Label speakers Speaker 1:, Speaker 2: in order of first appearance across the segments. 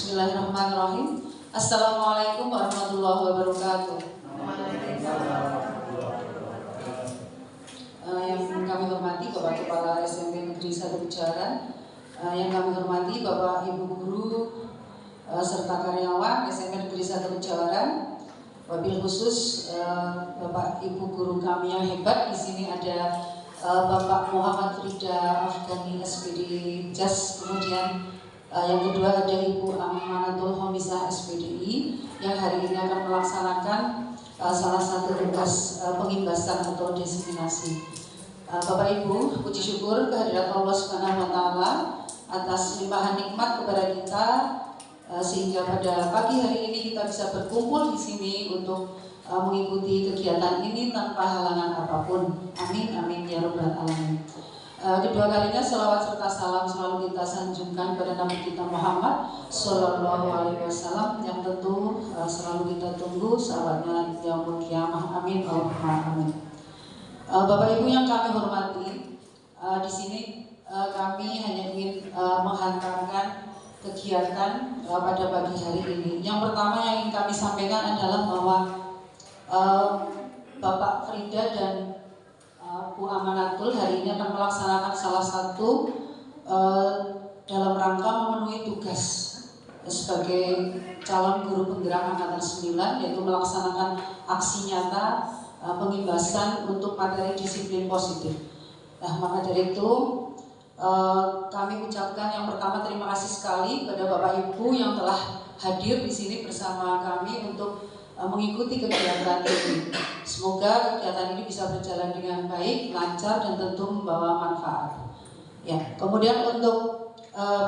Speaker 1: Bismillahirrahmanirrahim. Assalamualaikum warahmatullahi wabarakatuh. Yang kami hormati Bapak Kepala SMP Negeri 1 Kejawaran, yang kami hormati Bapak Ibu Guru serta karyawan SMP Negeri 1 Kejawaran, wabil khusus Bapak Ibu Guru kami yang hebat. Di sini ada Bapak Muhammad Frida Afghani SPD JAS, kemudian yang kedua ada Ibu Amanatul Homisah SPDI yang hari ini akan melaksanakan salah satu tugas pengimbasan atau diseminasi. Bapak Ibu, puji syukur kehadirat Allah Subhanahu wa Ta'ala atas limpahan nikmat kepada kita, sehingga pada pagi hari ini kita bisa berkumpul di sini untuk mengikuti kegiatan ini tanpa halangan apapun. Amin amin ya rabbal alamin. Kedua kalinya selawat serta salam selalu kita sanjungkan pada Nabi kita Muhammad Sallallahu Alaihi Wasallam yang tentu selalu kita tunggu sahabatnya yaumul kiamah. Amin Allahumma amin. Bapak Ibu yang kami hormati, di sini kami hanya ingin menghantarkan kegiatan pada pagi hari ini. Yang pertama yang ingin kami sampaikan adalah bahwa Bapak Frida dan Bu Amanatul hari ini akan melaksanakan salah satu dalam rangka memenuhi tugas sebagai calon guru penggerak angkatan 9, yaitu melaksanakan aksi nyata pengimbasan untuk materi disiplin positif. Nah, maka dari itu kami ucapkan yang pertama terima kasih sekali pada Bapak Ibu yang telah hadir di sini bersama kami untuk mengikuti kegiatan ini. Semoga kegiatan ini bisa berjalan dengan baik, lancar, dan tentu membawa manfaat. Ya, kemudian untuk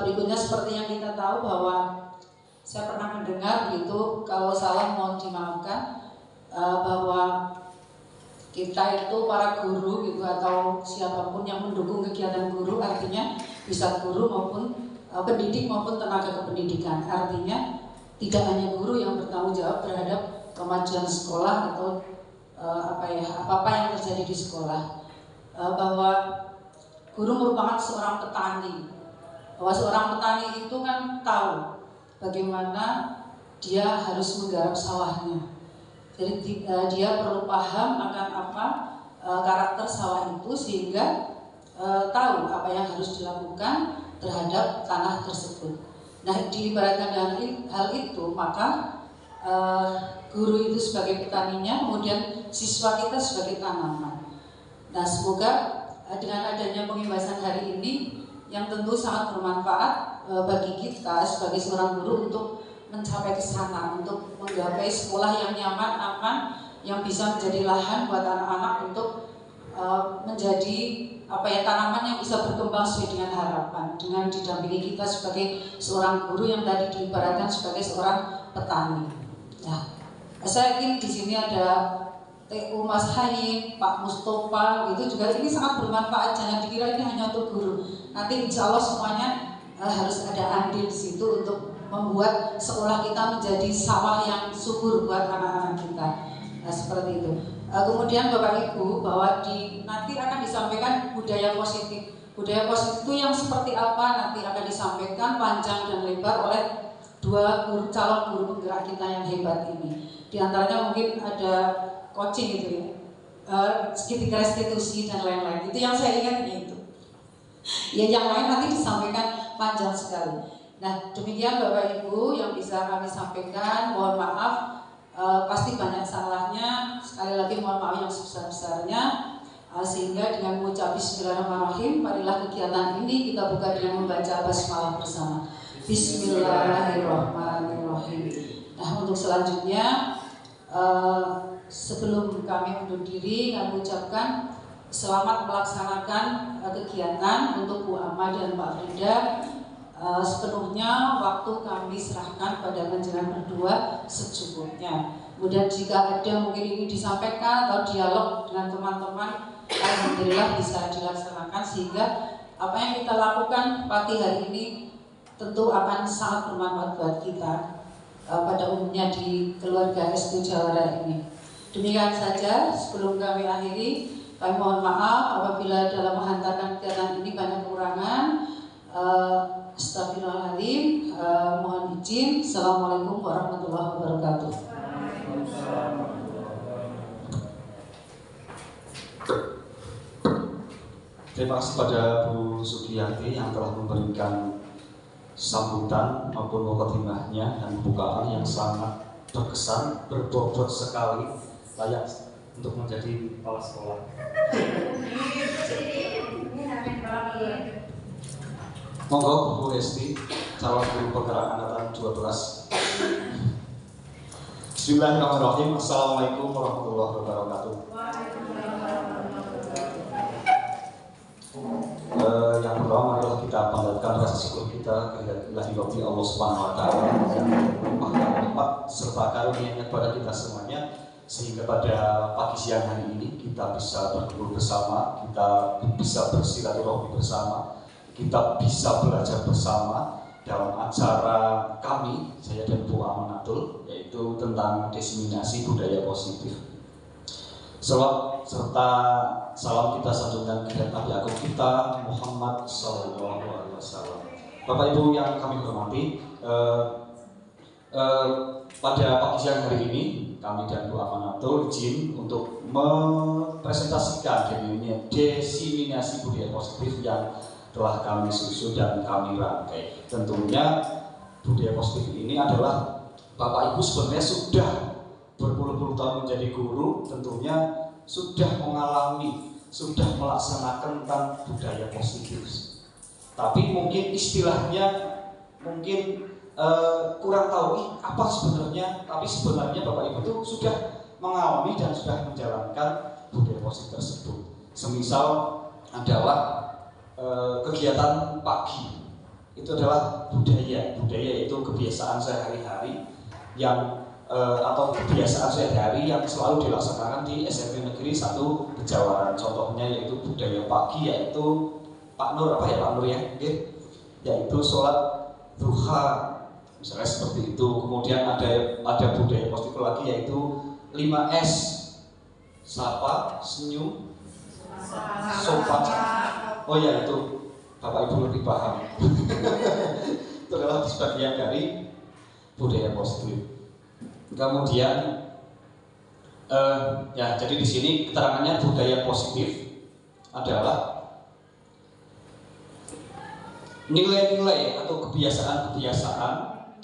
Speaker 1: berikutnya seperti yang kita tahu bahwa saya pernah mendengar begitu, kalau salah mohon dimaafkan, bahwa kita itu para guru gitu atau siapapun yang mendukung kegiatan guru, artinya bisa guru maupun pendidik maupun tenaga kependidikan. Artinya tidak hanya guru yang bertanggung jawab terhadap kemajuan sekolah atau apa yang terjadi di sekolah, bahwa guru merupakan seorang petani, bahwa seorang petani itu kan tahu bagaimana dia harus menggarap sawahnya. Jadi dia perlu paham akan apa karakter sawah itu, sehingga tahu apa yang harus dilakukan terhadap tanah tersebut. Nah, diibaratkan dengan hal itu, maka guru itu sebagai petaninya, kemudian siswa kita sebagai tanaman. Nah, semoga dengan adanya pengimbasan hari ini yang tentu sangat bermanfaat bagi kita sebagai seorang guru untuk mencapai ke sana, untuk menggapai sekolah yang nyaman, aman, yang bisa menjadi lahan buat anak-anak untuk menjadi tanaman yang bisa berkembang sesuai dengan harapan, dengan didampingi kita sebagai seorang guru yang tadi diibaratkan sebagai seorang petani. Nah, saya yakin di sini ada TU Mas Hayin, Pak Mustofa, itu juga ini sangat bermanfaat. Jangan dikira ini hanya untuk guru. Nanti insya Allah semuanya harus ada andil di situ untuk membuat sekolah kita menjadi sawah yang subur buat anak-anak kita. Nah, seperti itu. Kemudian Bapak Ibu, bahwa nanti akan disampaikan budaya positif. Budaya positif itu yang seperti apa nanti akan disampaikan panjang dan lebar oleh dua calon guru penggerak kita yang hebat ini. Di antaranya mungkin ada coaching gitu ya, segitiga restitusi dan lain-lain. Itu yang saya ingat itu. Ya, yang lain nanti disampaikan panjang sekali. Nah, demikian Bapak Ibu yang bisa kami sampaikan. Mohon maaf, pasti banyak salahnya. Sekali lagi mohon maaf yang sebesar-besarnya. Sehingga dengan mengucap Bismillahirrahmanirrahim, marilah kegiatan ini kita buka dengan membaca basmalah bersama. Bismillahirrahmanirrahim. Nah, untuk selanjutnya, sebelum kami undur diri, kami ucapkan selamat melaksanakan kegiatan untuk Bu Ama dan Pak Frida. Sepenuhnya waktu kami serahkan pada panjenengan berdua secukupnya. Kemudian jika ada mungkin ini disampaikan atau dialog dengan teman-teman, alhamdulillah bisa dilaksanakan, sehingga apa yang kita lakukan pagi hari ini tentu akan sangat bermanfaat buat kita pada umumnya di keluarga S2 Jawara ini. Demikian saja sebelum kami akhiri. Kami mohon maaf apabila dalam menghantarkan kegiatan ini banyak kekurangan. Astagfirullahaladzim, mohon izin. Assalamualaikum warahmatullahi wabarakatuh.
Speaker 2: Terima kasih pada Bu Sugiyati yang telah memberikan sambutan maupun mukadimahnya dan pembukaan yang sangat berkesan, berbobot sekali, layak untuk menjadi kepala sekolah. Monggo Bu Hesti, calon guru penggerak angkatan 12. Bismillahirrahmanirrahim. Assalamualaikum warahmatullahi wabarakatuh. Yang pertama adalah kita panjatkan rasa syukur kita kehadirat ilahi Allah Subhanahu wa taala yang melimpahkan nikmat serta karunia-Nya kepada kita semuanya, sehingga pada pagi siang hari ini kita bisa berkumpul bersama, kita bisa bersilaturahmi bersama, kita bisa belajar bersama dalam acara kami, saya dan Bu Amanatul, yaitu tentang diseminasi budaya positif. Salawat serta salam kita sanjungkan kepada Nabi Agung kita Muhammad Sallallahu Alaihi Wasallam. Bapak Ibu yang kami hormati, pada pagi siang hari ini kami dan Bu Amanatul izin untuk mempresentasikan diseminasi budaya positif yang telah kami susun dan kami rangkai. Tentunya budaya positif ini adalah Bapak Ibu sebenarnya sudah berpuluh-puluh tahun menjadi guru, tentunya sudah mengalami, sudah melaksanakan tentang budaya positif. Tapi mungkin istilahnya mungkin kurang tahu apa sebenarnya. Tapi sebenarnya Bapak Ibu itu sudah mengalami dan sudah menjalankan budaya positif tersebut. Semisal adalah kegiatan pagi, itu adalah budaya itu kebiasaan sehari-hari yang atau kebiasaan sehari-hari yang selalu dilaksanakan di SMP Negeri 1 Bejawaran. Contohnya yaitu budaya pagi, yaitu Pak Nur yaitu sholat duha, misalnya seperti itu. Kemudian ada budaya positif lagi yaitu 5S, sapa, senyum, sopan. Oh ya, itu Bapak Ibu lebih paham. Itu adalah sebagian dari budaya positif. Kemudian ya, jadi di sini keterangannya budaya positif adalah nilai-nilai atau kebiasaan-kebiasaan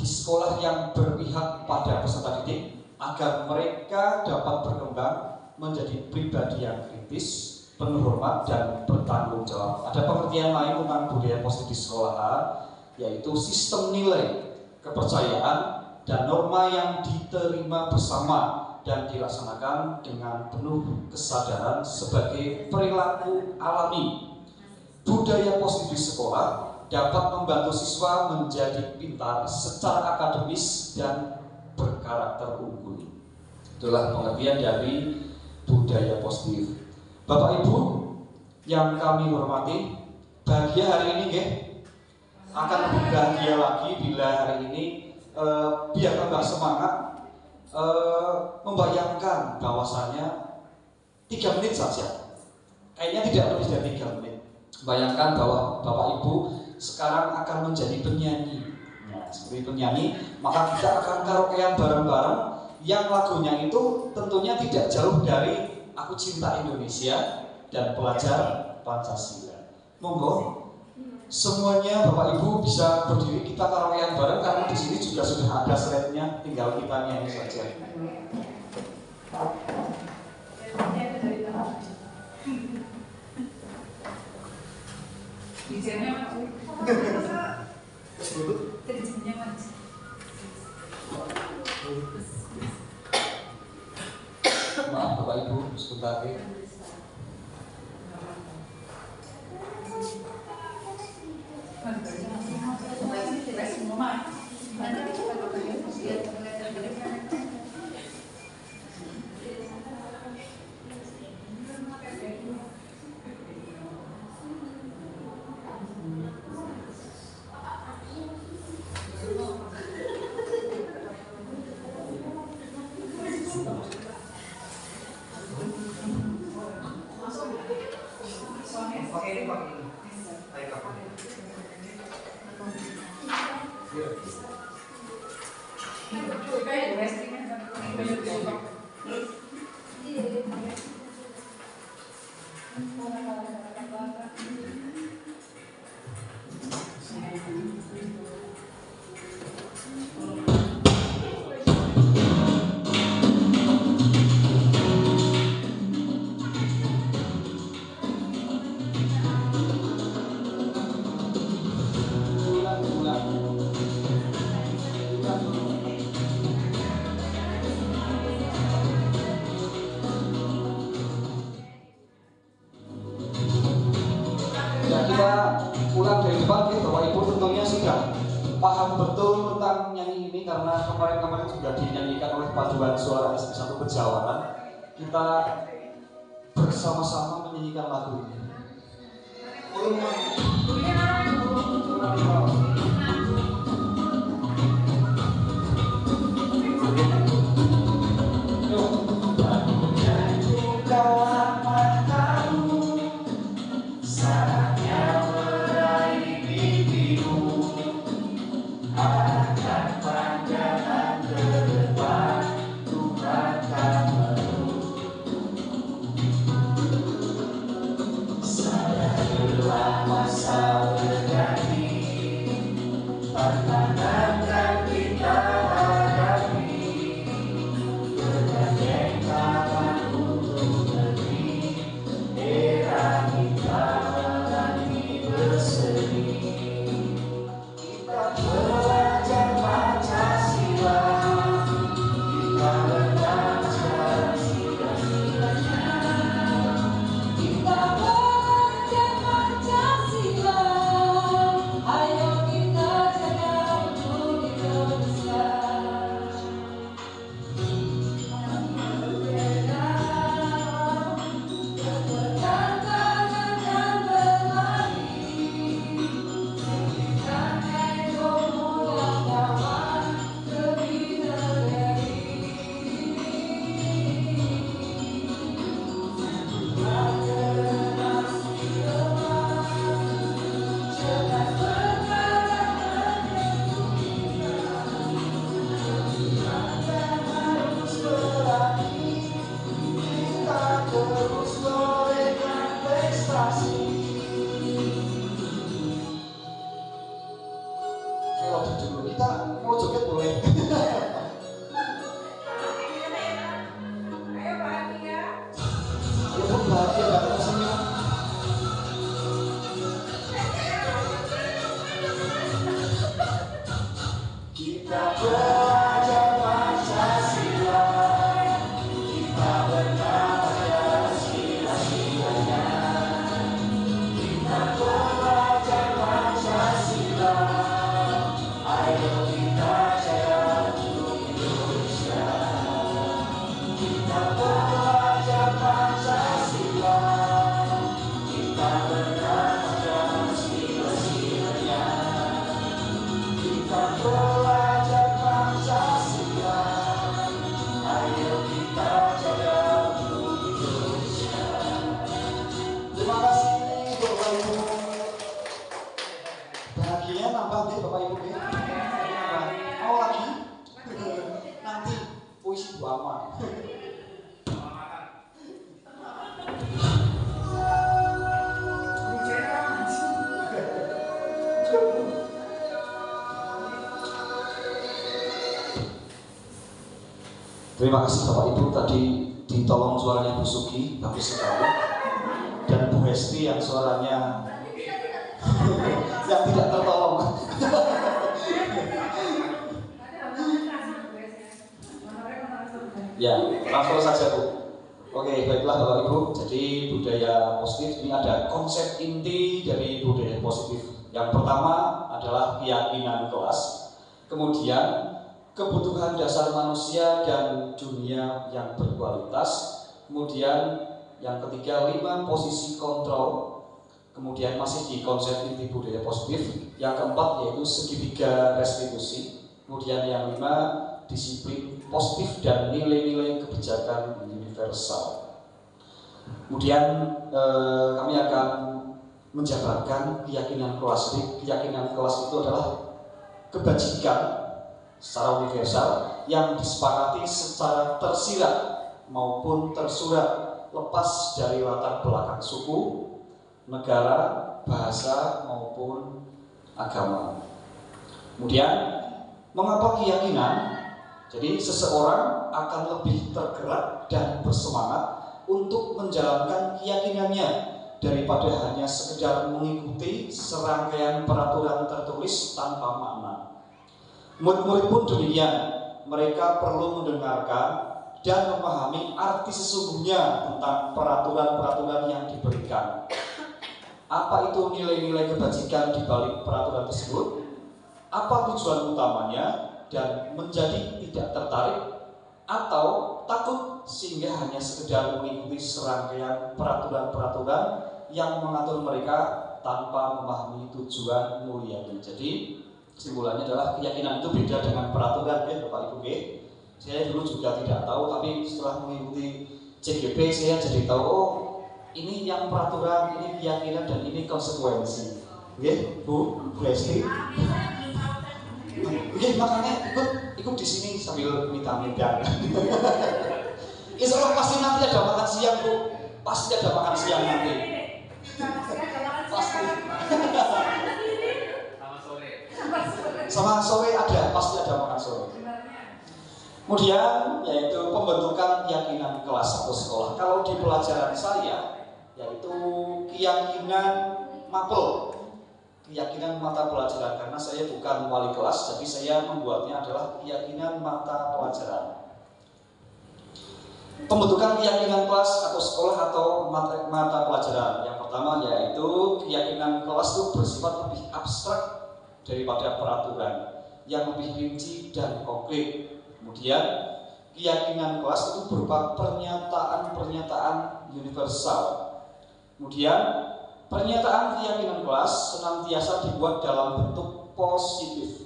Speaker 2: di sekolah yang berpihak pada peserta didik agar mereka dapat berkembang menjadi pribadi yang kritis, penuh hormat dan bertanggung jawab. Ada pengertian lain tentang budaya positif di sekolah, yaitu sistem nilai, kepercayaan dan norma yang diterima bersama dan dilaksanakan dengan penuh kesadaran sebagai perilaku alami. Budaya positif di sekolah dapat membantu siswa menjadi pintar secara akademis dan berkarakter unggul. Itulah pengertian dari budaya positif. Bapak Ibu yang kami hormati, bahagia hari ini akan lebih bahagia lagi bila hari ini biar tambah semangat membayangkan bahwasanya 3 menit saja, kayaknya tidak lebih dari 3 menit. Bayangkan bahwa Bapak Ibu sekarang akan menjadi penyanyi. Nah, seperti penyanyi, maka kita akan karaokean bareng-bareng yang lagunya itu tentunya tidak jauh dari Aku Cinta Indonesia dan Pelajar Pancasila. Monggo semuanya Bapak Ibu bisa berdiri, kita karaokean bareng karena di sini juga sudah ada slide-nya, tinggal kita nyanyi saja. Maaf Bapak Ibu, sebentar lagi. Saya ulang dari depan, Bapak Ibu tentunya sudah paham betul tentang nyanyi ini karena kemarin-kemarin sudah dinyanyikan oleh paduan suara SP1 Pejawaran. Kita bersama-sama menyanyikan lagu ini. Kita mau joget boleh.
Speaker 3: Ayo bahagia.
Speaker 2: Ya pun bahagia gak rasanya. Kita belajar Pancasila, kita bernada sila-silanya. Kita belajar Pancasila, ayo kita jaga untuk Indonesia. Kita belajar Pancasila, kita bernada sila-silanya. Kita belajar Pancasila, ayo kita jaga untuk Indonesia. Terima kasih Bapak Ibu. Bahagia nambah deh Bapak Ibu ya. Mau lagi? Nanti puisi Bu Ama. Terima kasih Bapak Ibu, tadi ditolong suaranya Bu Sugi, bagus sekali. Dan Bu Hesti yang suaranya yang tidak tertolong. Ya, langsung saja Bu. Oke, baiklah Bapak Ibu. Jadi budaya positif ini ada konsep inti dari budaya positif. Yang pertama adalah keyakinan kelas. Kemudian kebutuhan dasar manusia dan dunia yang berkualitas. Kemudian yang ketiga 5 posisi kontrol. Kemudian masih di konsep inti budaya positif. Yang keempat yaitu segitiga restitusi. Kemudian yang 5 disiplin positif dan nilai-nilai kebijakan universal. Kemudian kami akan menjabarkan keyakinan kelas. Jadi keyakinan kelas itu adalah kebajikan secara universal yang disepakati secara tersirat maupun tersurat lepas dari latar belakang suku, negara, bahasa maupun agama. Kemudian mengapa keyakinan? Jadi seseorang akan lebih tergerak dan bersemangat untuk menjalankan keyakinannya daripada hanya sekedar mengikuti serangkaian peraturan tertulis tanpa makna. Murid-murid pun demikian, mereka perlu mendengarkan dan memahami arti sesungguhnya tentang peraturan-peraturan yang diberikan. Apa itu nilai-nilai kebajikan di balik peraturan tersebut? Apa tujuan utamanya? Dan menjadi tidak tertarik atau takut sehingga hanya sekedar mengikuti serangkaian peraturan-peraturan yang mengatur mereka tanpa memahami tujuan mulianya. Jadi kesimpulannya adalah keyakinan itu beda dengan peraturan, ya Bapak Ibu. Saya dulu juga tidak tahu, tapi setelah mengikuti CGP saya jadi tahu, oh ini yang peraturan, ini keyakinan, dan ini konsekuensi. Oke, Bu Esti. Oke, makanya ikut di sini sambil minta-minta. Insya Allah pasti nanti ada makan siang, Bu. Pasti ada makan siang nanti. Pasti. Sama sore ada, pasti ada makan sore. Kemudian yaitu pembentukan keyakinan kelas atau sekolah. Kalau di pelajaran saya, yaitu keyakinan mapel, keyakinan mata pelajaran, karena saya bukan wali kelas, jadi saya membuatnya adalah keyakinan mata pelajaran. Pembentukan keyakinan kelas atau sekolah atau mata pelajaran. Yang pertama yaitu keyakinan kelas itu bersifat lebih abstrak daripada peraturan, yang lebih rinci dan konkret. Kemudian keyakinan kelas itu berupa pernyataan-pernyataan universal. Kemudian pernyataan keyakinan kelas senantiasa dibuat dalam bentuk positif.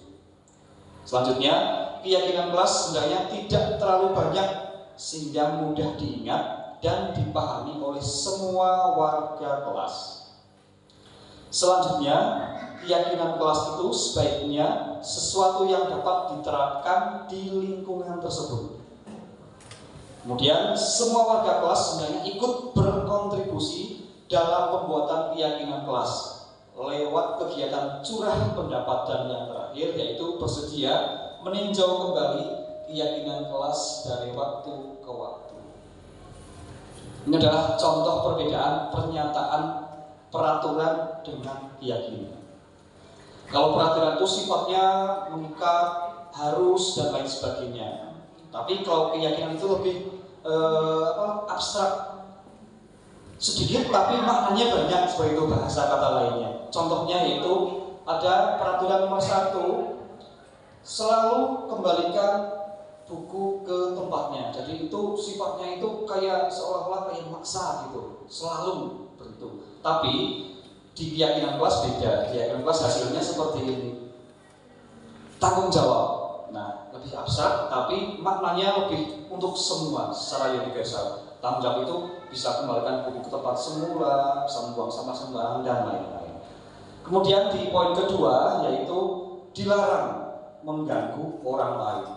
Speaker 2: Selanjutnya, keyakinan kelas sebenarnya tidak terlalu banyak sehingga mudah diingat dan dipahami oleh semua warga kelas. Selanjutnya, keyakinan kelas itu sebaiknya sesuatu yang dapat diterapkan di lingkungan tersebut. Kemudian semua warga kelas sebenarnya ikut berkontribusi dalam pembuatan keyakinan kelas lewat kegiatan curah pendapat, dan yang terakhir yaitu bersedia meninjau kembali keyakinan kelas dari waktu ke waktu. Ini adalah contoh perbedaan pernyataan peraturan dengan keyakinan. Kalau peraturan itu sifatnya mengikat, harus, dan lain sebagainya. Tapi kalau keyakinan itu lebih abstrak, sedikit tapi maknanya banyak, seperti itu bahasa kata lainnya. Contohnya yaitu ada peraturan nomor 1, selalu kembalikan buku ke tempatnya. Jadi itu sifatnya itu kayak seolah-olah kayak maksa gitu, selalu begitu. Tapi di keyakinan kelas beda. Keyakinan kelas hasilnya seperti ini, tanggung jawab. Nah, lebih abstrak tapi maknanya lebih untuk semua secara universal. Tanggung jawab itu bisa kembalikan buku ke tempat semula, bisa membuang sampah sembarangan, dan lain-lain. Kemudian di poin kedua yaitu dilarang mengganggu orang lain.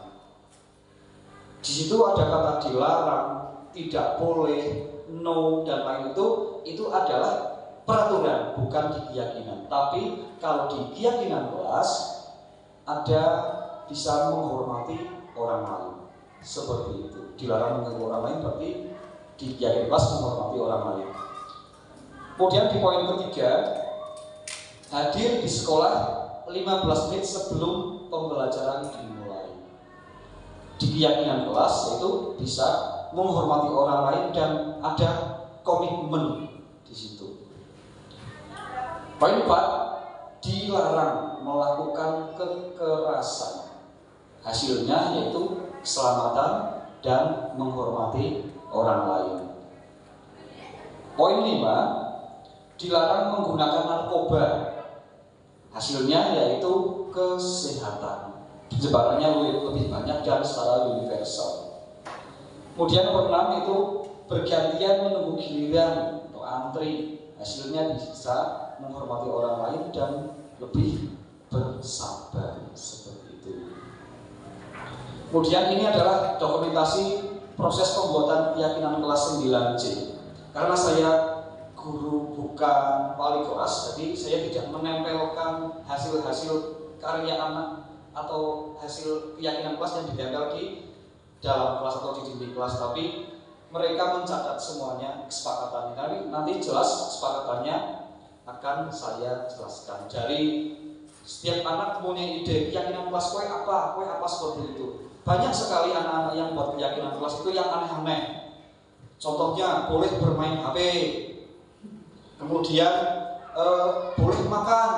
Speaker 2: Di situ ada kata dilarang, tidak boleh, no, dan lain itu adalah peraturan, bukan di keyakinan. Tapi kalau di keyakinan kelas ada bisa menghormati orang lain, seperti itu. Dilarang mengganggu orang lain berarti di keyakinan kelas menghormati orang lain. Kemudian di poin ketiga, hadir di sekolah 15 menit sebelum pembelajaran dimulai. Di keyakinan kelas itu bisa menghormati orang lain dan ada komitmen di situ. Poin 4, dilarang melakukan kekerasan. Hasilnya yaitu keselamatan dan menghormati orang lain. Poin 5, dilarang menggunakan narkoba. Hasilnya yaitu kesehatan. Penyebarannya lebih banyak dan secara universal. Kemudian poin 6 itu bergantian menunggu giliran atau antri. Hasilnya bisa menghormati orang lain dan lebih bersabar, seperti itu. Kemudian ini adalah dokumentasi proses pembuatan keyakinan kelas 9C. Karena saya guru bukan wali kelas, jadi saya tidak menempelkan hasil-hasil karya anak atau hasil keyakinan kelas yang ditempel di dalam kelas atau di dinding kelas, tapi mereka mencatat semuanya kesepakatannya. Nanti jelas kesepakatannya akan saya jelaskan. Dari setiap anak punya ide keyakinan kelas kue apa seperti itu. Banyak sekali anak-anak yang buat keyakinan kelas itu yang aneh-aneh. Contohnya boleh bermain HP. Kemudian boleh makan,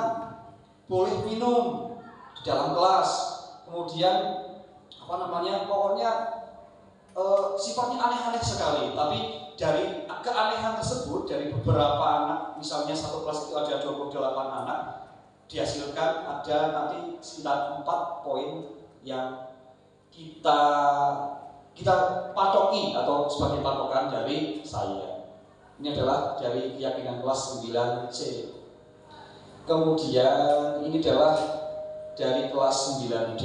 Speaker 2: boleh minum di dalam kelas, kemudian pokoknya sifatnya aneh-aneh sekali. Tapi dari keanehan tersebut, dari beberapa anak, misalnya satu kelas itu ada 28 anak, dihasilkan ada nanti sekitar 4 poin yang kita patoki atau sebagai patokan dari saya. Ini adalah dari keyakinan kelas 9C. Kemudian ini adalah dari kelas 9D.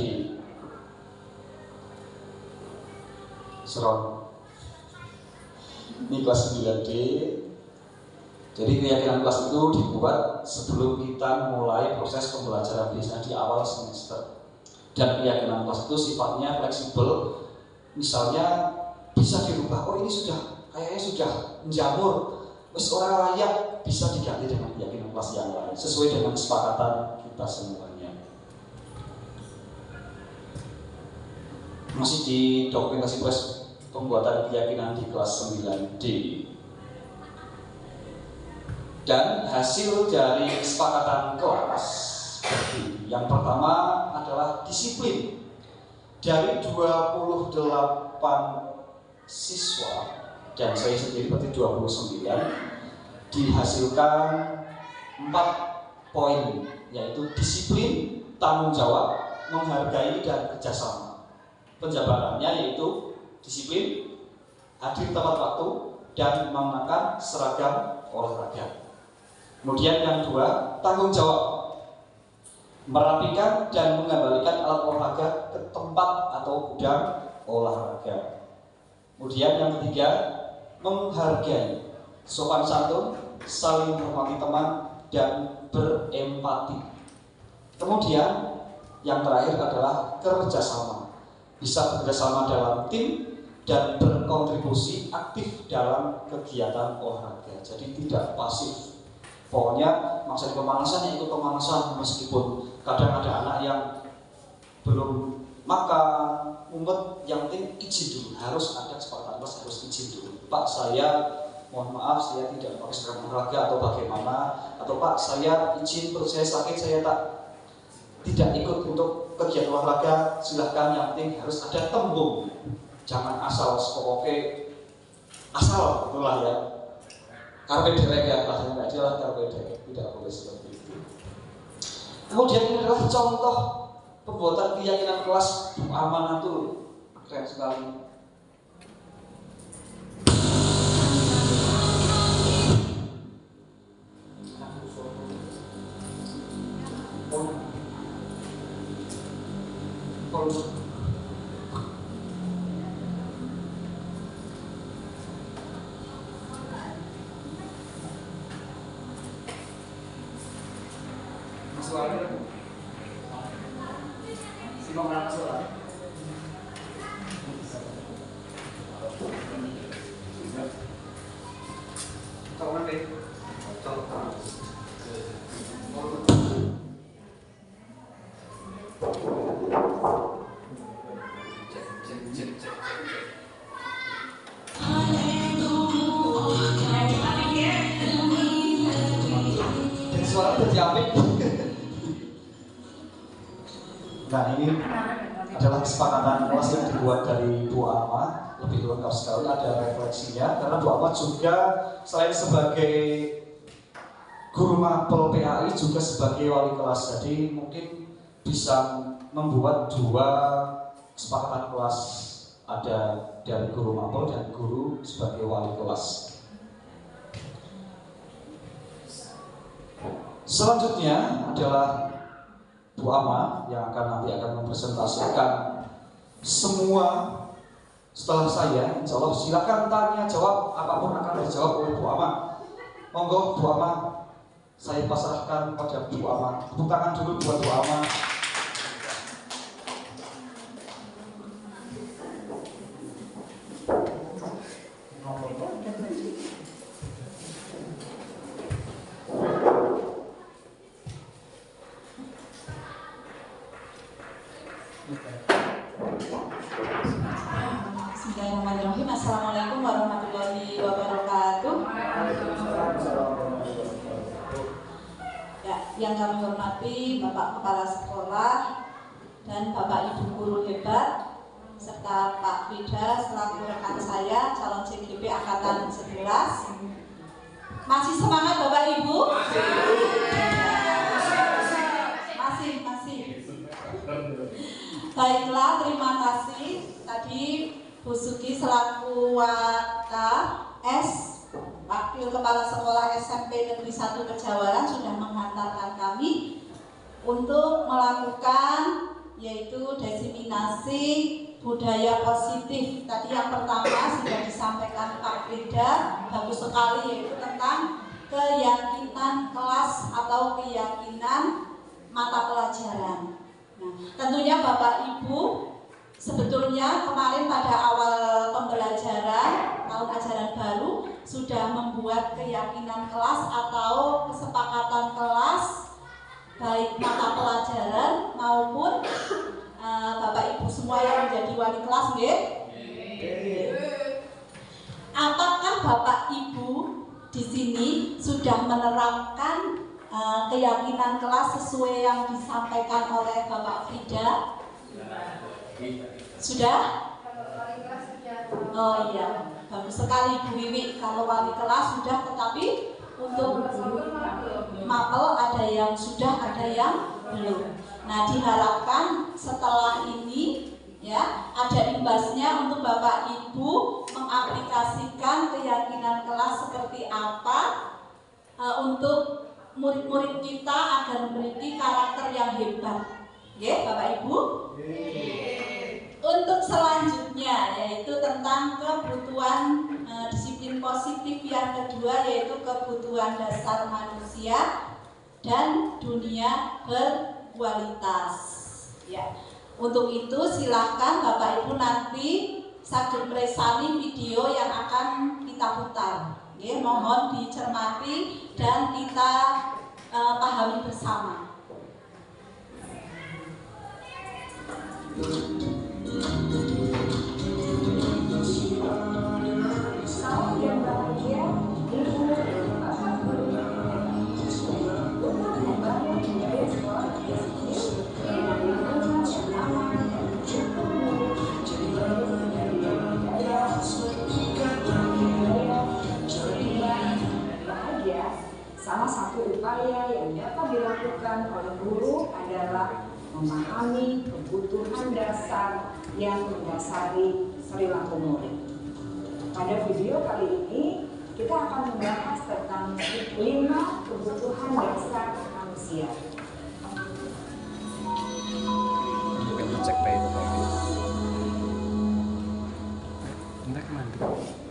Speaker 2: Seron. Ini kelas 9D. Jadi keyakinan kelas itu dibuat sebelum kita mulai proses pembelajaran biasanya di awal semester. Dan keyakinan kelas itu sifatnya fleksibel. Misalnya bisa dirubah. Oh, ini kayaknya sudah menjamur. Wis ora layak, bisa diganti dengan keyakinan kelas yang lain sesuai dengan kesepakatan kita semuanya. Masih di dokumentasi proses pembuatan keyakinan di kelas 9D. Dan hasil dari kesepakatan kelas yang pertama adalah disiplin. Dari 28 siswa dan saya sendiri berarti 29, dihasilkan 4 poin, yaitu disiplin, tanggung jawab, menghargai, dan kerjasama. Penjabarannya yaitu disiplin, hadir tepat waktu, dan mengenakan seragam olahraga. Kemudian yang 2, tanggung jawab, merapikan dan mengembalikan alat olahraga ke tempat atau gudang olahraga. Kemudian yang 3, menghargai, sopan santun, saling menghormati teman, dan berempati. Kemudian yang terakhir adalah kerjasama, bisa bekerjasama dalam tim dan berkontribusi aktif dalam kegiatan olahraga. Jadi tidak pasif. Pokoknya maksud pemanasan ya ikut pemanasan, meskipun kadang ada anak yang belum makan, umpet, yang penting izin dulu. Harus ada kesepakatan kelas, harus izin dulu. Pak, saya mohon maaf, saya tidak pakai seragam olahraga atau bagaimana, atau Pak, saya izin perut saya sakit, saya tidak ikut untuk kegiatan olahraga, silahkan, yang penting harus ada tembung. Jangan asal pokoknya asal itulah ya. Carpe diem ya, bahasanya adalah carpe diem, tidak boleh seperti itu. Kemudian ini adalah contoh pembuatan keyakinan kelas Bu Amanatul. Keren sekali. Nah, ini adalah kesepakatan kelas yang dibuat dari Bu Ama, lebih lengkap sekali, ada refleksinya, karena Bu Ama juga selain sebagai guru mapel PAI juga sebagai wali kelas, jadi mungkin bisa membuat 2 kesepakatan kelas, ada dari guru mapel dan guru sebagai wali kelas. Selanjutnya adalah Bu Ama yang nanti akan mempresentasikan semua setelah saya. Insya Allah silakan tanya jawab, apapun akan dijawab oleh Bu Ama. Monggo Bu Ama, saya pasrahkan pada Bu Ama. Tepuk tangan dulu buat Bu Ama.
Speaker 3: Bismillahirrahmanirrahim. Assalamualaikum warahmatullahi wabarakatuh. Yang kami hormati Bapak Kepala Sekolah dan Bapak Ibu guru hebat, serta Pak Frida selaku rekan saya, calon CGP Angkatan 11. Masih semangat Bapak Ibu? Masih. Baiklah, terima kasih. Tadi Bu Suki selaku WKS Wakil Kepala Sekolah SMP Negeri 1 Kejawaran sudah mengantarkan kami untuk melakukan yaitu desiminasi budaya positif. Tadi yang pertama sudah disampaikan Pak Frida, bagus sekali, yaitu tentang keyakinan kelas atau keyakinan mata pelajaran. Nah, tentunya Bapak Ibu sebetulnya kemarin pada awal pembelajaran tahun ajaran baru sudah membuat keyakinan kelas atau kesepakatan kelas baik mata pelajaran maupun Bapak Ibu semua yang menjadi wali kelas, nggih? Apakah Bapak Ibu di sini sudah menerapkan keyakinan kelas sesuai yang disampaikan oleh Bapak Frida? Sudah? Oh iya, bagus sekali Bu Wiwi. Kalau wali kelas sudah, tetapi untuk mapel ada yang sudah, ada yang belum. Nah, diharapkan setelah ini ya ada imbasnya untuk Bapak Ibu mengaplikasikan keyakinan kelas seperti apa untuk murid-murid kita agar memiliki karakter yang hebat. Ya, Bapak Ibu. Untuk selanjutnya yaitu tentang kebutuhan disiplin positif yang kedua, yaitu kebutuhan dasar manusia dan dunia berkualitas. Ya. Untuk itu silahkan Bapak Ibu nanti saged presani video yang akan kita putar. Ya, mohon dicermati dan kita pahami bersama. Salam yang bahagia, Ibu Bapak Guru untuk membangun budaya sekolah yang aman dan bahagia. Salah satu upaya yang dapat dilakukan oleh guru adalah memahami kebutuhan dasar yang mendasari perilaku murid. Pada video kali ini kita akan membahas tentang 5 kebutuhan dasar manusia.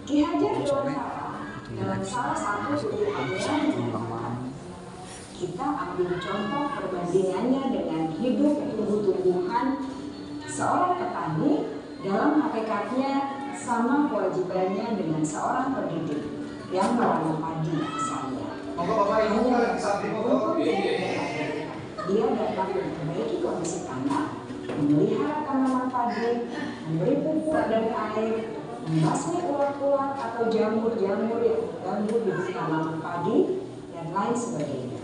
Speaker 3: Ki Hajar Dewantara dalam salah satu kebutuhan kita ambil contoh perbandingannya dengan hidup tumbuh-tumbuhan. Seorang petani dalam hakikatnya sama kewajibannya dengan seorang pendidik yang menanam padi misalnya. Dia dapat memperbaiki kondisi tanah, memelihara tanaman padi, memberi pupuk dan air, membasmi ulat-ulat atau jamur-jamur yang mengganggu hidup tanaman padi, dan lain sebagainya.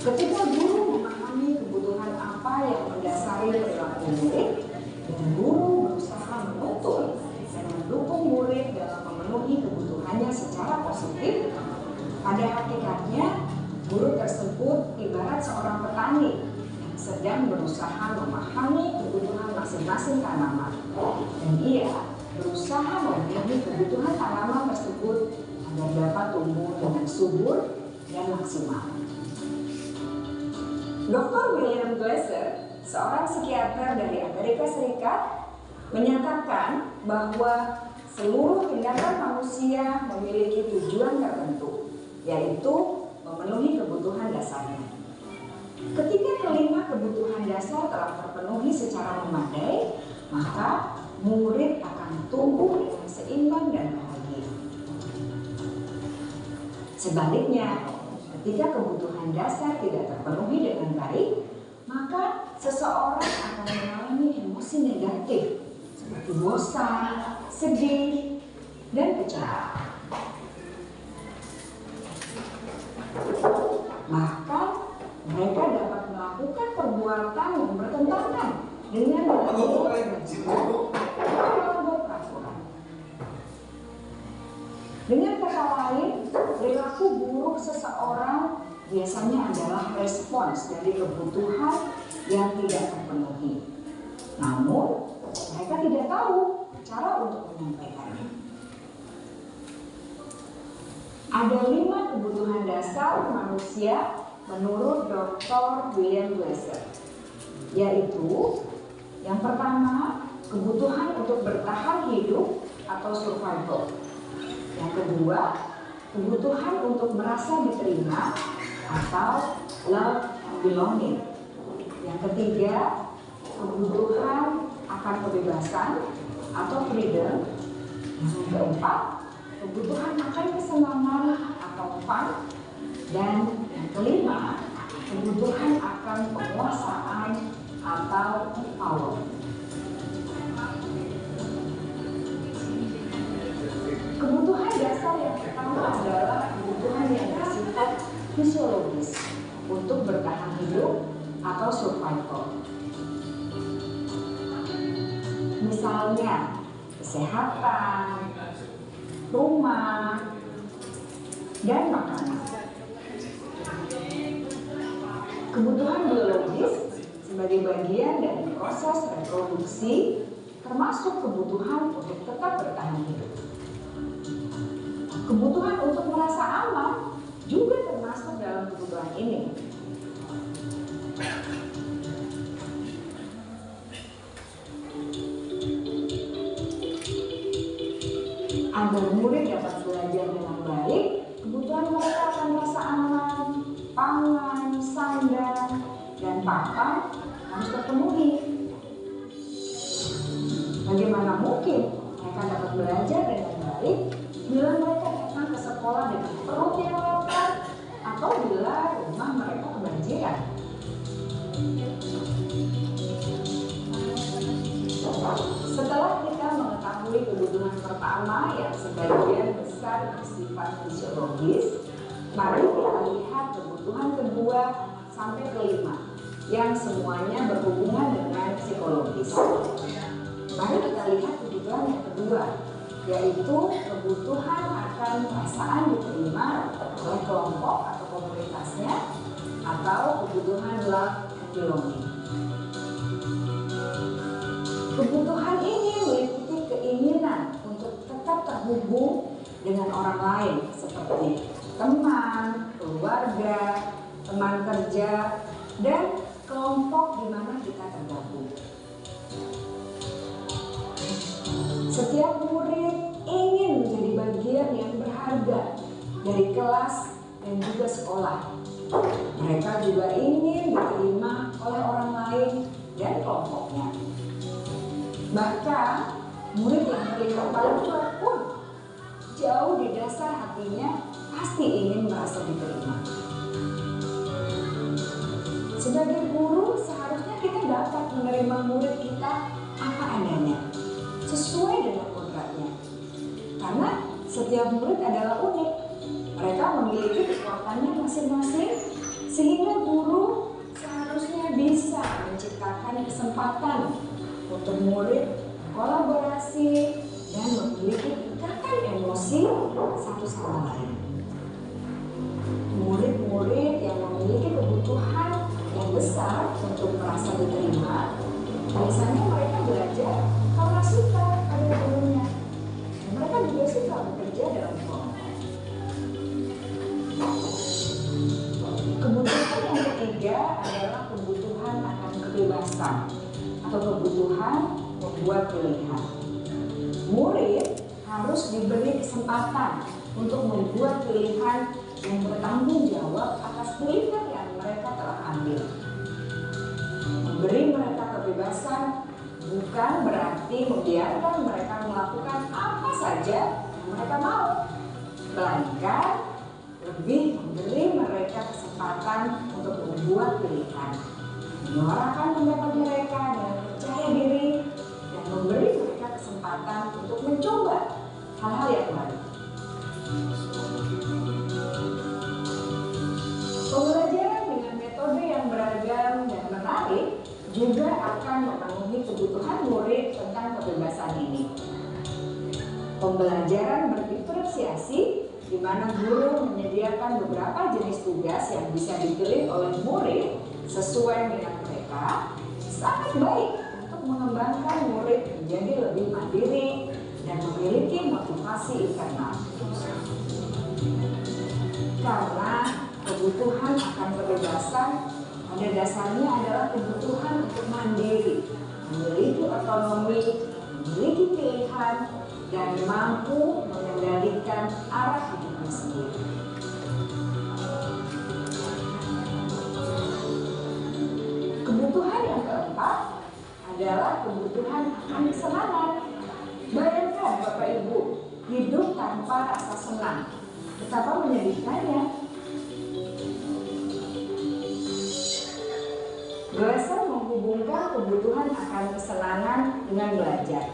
Speaker 3: Ketika guru memahami kebutuhan apa yang mendasari perilaku murid, dan guru berusaha menuntun dan mendukung murid dalam memenuhi kebutuhannya secara positif, pada hakikatnya guru tersebut ibarat seorang petani yang sedang berusaha memahami kebutuhan masing-masing tanaman, dan ia berusaha memenuhi kebutuhan tanaman tersebut agar dapat tumbuh dengan subur dan maksimal. Dr. William Glasser, seorang psikiater dari Amerika Serikat, menyatakan bahwa seluruh tindakan manusia memiliki tujuan tertentu, yaitu memenuhi kebutuhan dasarnya. Ketika kelima kebutuhan dasar telah terpenuhi secara memadai, maka murid akan tumbuh dengan seimbang dan bahagia. Sebaliknya, ketika kebutuhan dasar tidak terpenuhi dengan baik, maka seseorang akan mengalami emosi negatif seperti bosan, sedih, dan kecewa.
Speaker 4: dengan peraturan. Dengan kata lain, perilaku buruk seseorang biasanya adalah respons dari kebutuhan yang tidak terpenuhi. Namun, mereka tidak tahu cara untuk menyampaikannya. Ada 5 kebutuhan dasar manusia menurut Dr. William Glasser, yaitu yang pertama, kebutuhan untuk bertahan hidup atau survival. Yang kedua, kebutuhan untuk merasa diterima atau love and belonging. Yang ketiga, kebutuhan akan kebebasan atau freedom. Yang keempat, kebutuhan akan kesenangan atau fun. Dan yang kelima, kebutuhan akan penguasaan atau power. Kebutuhan dasar yang pertama adalah kebutuhan yang bersifat fisiologis untuk bertahan hidup atau survival. Misalnya, kesehatan, rumah, dan makanan. Kebutuhan biologis sebagai bagian dari proses reproduksi termasuk kebutuhan untuk tetap bertahan hidup. Kebutuhan untuk merasa aman juga termasuk dalam kebutuhan ini. Agar murid dapat belajar dengan baik, kebutuhan mereka akan rasa aman, pangan, sandang, dan papan harus terpenuhi. Bagaimana mungkin mereka dapat belajar dengan baik bila mereka datang ke sekolah dengan perut yang lapar atau bila rumah mereka kebanjiran? Setelah kita mengetahui kebutuhan pertama yang sebagian besar bersifat fisiologis, mari kita lihat kebutuhan kedua sampai kelima yang semuanya berhubungan dengan psikologis. Mari kita lihat kebutuhan yang kedua, yaitu kebutuhan akan perasaan diterima oleh kelompok atau komunitasnya atau kebutuhan love and belonging. Kebutuhan ini meliputi keinginan untuk tetap terhubung dengan orang lain seperti teman, keluarga, teman kerja, dan kelompok di mana kita tergabung. Setiap murid ingin menjadi bagian yang berharga dari kelas dan juga sekolah. Mereka juga ingin diterima oleh orang lain dan kelompoknya. Bahkan, murid yang terlihat paling kuat pun jauh di dasar hatinya pasti ingin merasa diterima. Sebagai guru, seharusnya kita dapat menerima murid kita apa adanya, sesuai dengan kodratnya. Karena setiap murid adalah unik. Mereka memiliki kekuatannya masing-masing, sehingga guru seharusnya bisa menciptakan kesempatan untuk murid kolaborasi dan memiliki ikatan emosi satu sama lain. Murid-murid yang memiliki kebutuhan yang besar untuk merasa diterima, biasanya mereka belajar karena suka pada gurunya. Mereka juga suka bekerja dalam kelompok. Kebutuhan yang ketiga adalah kebutuhan akan kebebasan atau kebutuhan membuat pilihan. Murid harus diberi kesempatan untuk membuat pilihan yang bertanggung jawab atas pilihan yang mereka telah ambil. Memberi mereka kebebasan bukan berarti membiarkan mereka melakukan apa saja yang mereka mau, melainkan lebih memberi mereka kesempatan untuk membuat pilihan, menyuarakan pendapat mereka dengan percaya diri, dan memberi mereka kesempatan untuk mencoba hal-hal yang baru. Pembelajaran dengan metode yang beragam dan menarik juga akan memenuhi Pembelajaran berdiferensiasi di mana guru menyediakan beberapa jenis tugas yang bisa dipilih oleh murid sesuai minat mereka sangat baik untuk mengembangkan murid menjadi lebih mandiri dan memiliki motivasi internal. Karena kebutuhan akan kebebasan pada dasarnya adalah kebutuhan untuk mandiri, memiliki otonomi, memiliki pilihan, dan mampu mengendalikan arah hidupnya sendiri. Kebutuhan yang keempat adalah kebutuhan akan kesenangan. Bayangkan Bapak Ibu, hidup tanpa rasa senang. Betapa menyedihkannya. Glaser menghubungkan kebutuhan akan kesenangan dengan belajar.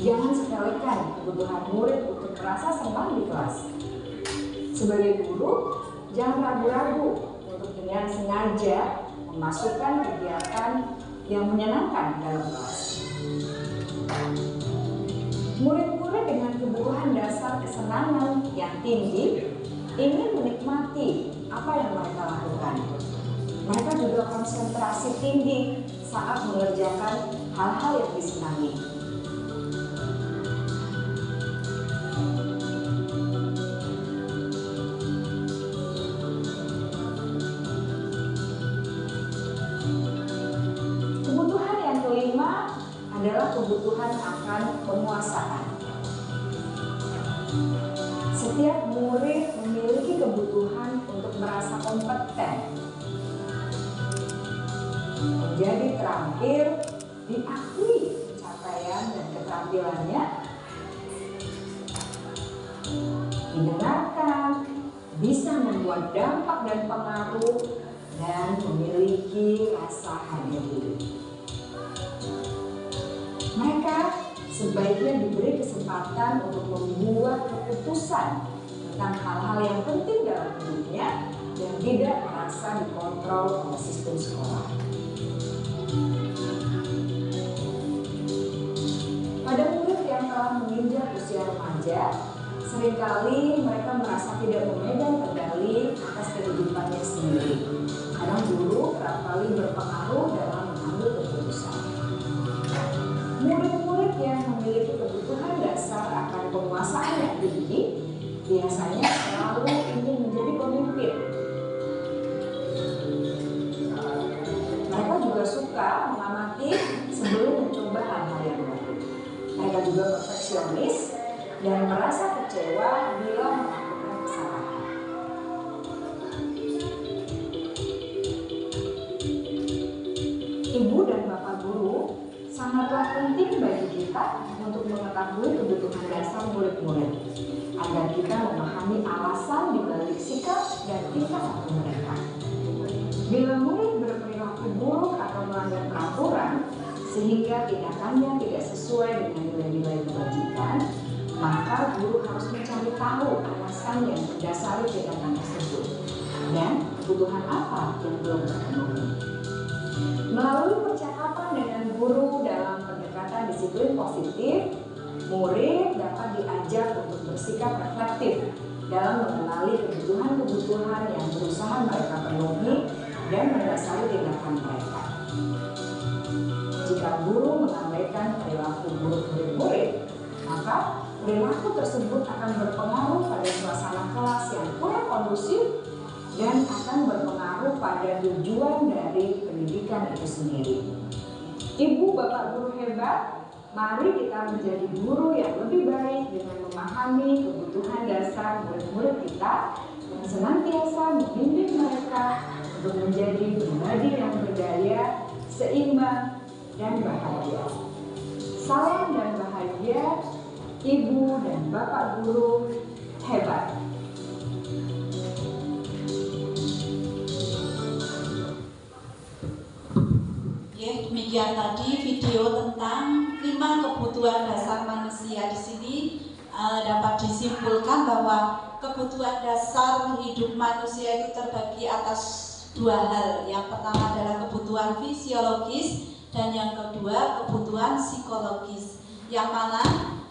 Speaker 4: Jangan sepelekan kebutuhan murid untuk merasa senang di kelas. Sebagai guru, jangan ragu-ragu untuk dengan sengaja memasukkan kegiatan yang menyenangkan dalam kelas. Murid-murid dengan kebutuhan dasar kesenangan yang tinggi ingin menikmati apa yang mereka lakukan. Mereka juga konsentrasi tinggi saat mengerjakan hal-hal yang disenangi. Kebutuhan yang kelima adalah kebutuhan akan penguasaan. Setiap murid memiliki kebutuhan untuk merasa kompeten, menjadi terampil, diakui pencapaian dan keterampilannya, didengarkan, bisa membuat dampak dan pengaruh, dan memiliki rasa harga diri. Mereka sebaiknya diberi kesempatan untuk membuat keputusan tentang hal-hal yang penting dalam hidupnya dan tidak merasa dikontrol oleh sistem sekolah. Pada murid yang telah menginjak usia remaja, seringkali mereka merasa tidak memegang kendali atas kehidupannya sendiri. Karena guru kerap kali berpengaruh dalam mengambil keputusan. Murid-murid yang memiliki kebutuhan dasar akan penguasaan yang tinggi biasanya selalu ingin menjadi pemimpin. Mereka juga suka mengamati sebelum mencoba hal-hal yang baru. Mereka juga perfeksionis dan merasa kecewa bila melakukan kesalahan. Ibu dan Bapak guru sangatlah penting bagi kita untuk mengetahui kebutuhan dasar murid-murid agar kita memahami alasan dibalik sikap dan tingkah laku mereka. Bila murid berperilaku buruk atau melanggar peraturan sehingga tindakannya tidak sesuai dengan nilai-nilai kebajikan, maka guru harus mencari tahu alasan yang mendasari tindakan tersebut dan kebutuhan apa yang belum terpenuhi. Melalui percakapan dengan guru dalam pendekatan disiplin positif, murid dapat diajak untuk bersikap reflektif dalam mengenali kebutuhan-kebutuhan yang berusaha mereka penuhi dan mendasari tindakan mereka. Jika guru mengabaikan perilaku buruk murid-murid, maka perilaku tersebut akan berpengaruh pada suasana kelas yang kurang kondusif dan akan berpengaruh pada tujuan dari pendidikan itu sendiri. Ibu, Bapak guru hebat, mari kita menjadi guru yang lebih baik dengan memahami kebutuhan dasar murid-murid kita yang senantiasa membimbing mereka untuk menjadi pribadi yang berdaya, seimbang, dan bahagia. Salam dan bahagia, Ibu dan Bapak guru hebat.
Speaker 3: Ya, demikian tadi video tentang 5 kebutuhan dasar manusia. Di sini dapat disimpulkan bahwa kebutuhan dasar hidup manusia itu terbagi atas 2 hal. Yang pertama adalah kebutuhan fisiologis dan yang kedua kebutuhan psikologis. Yang mana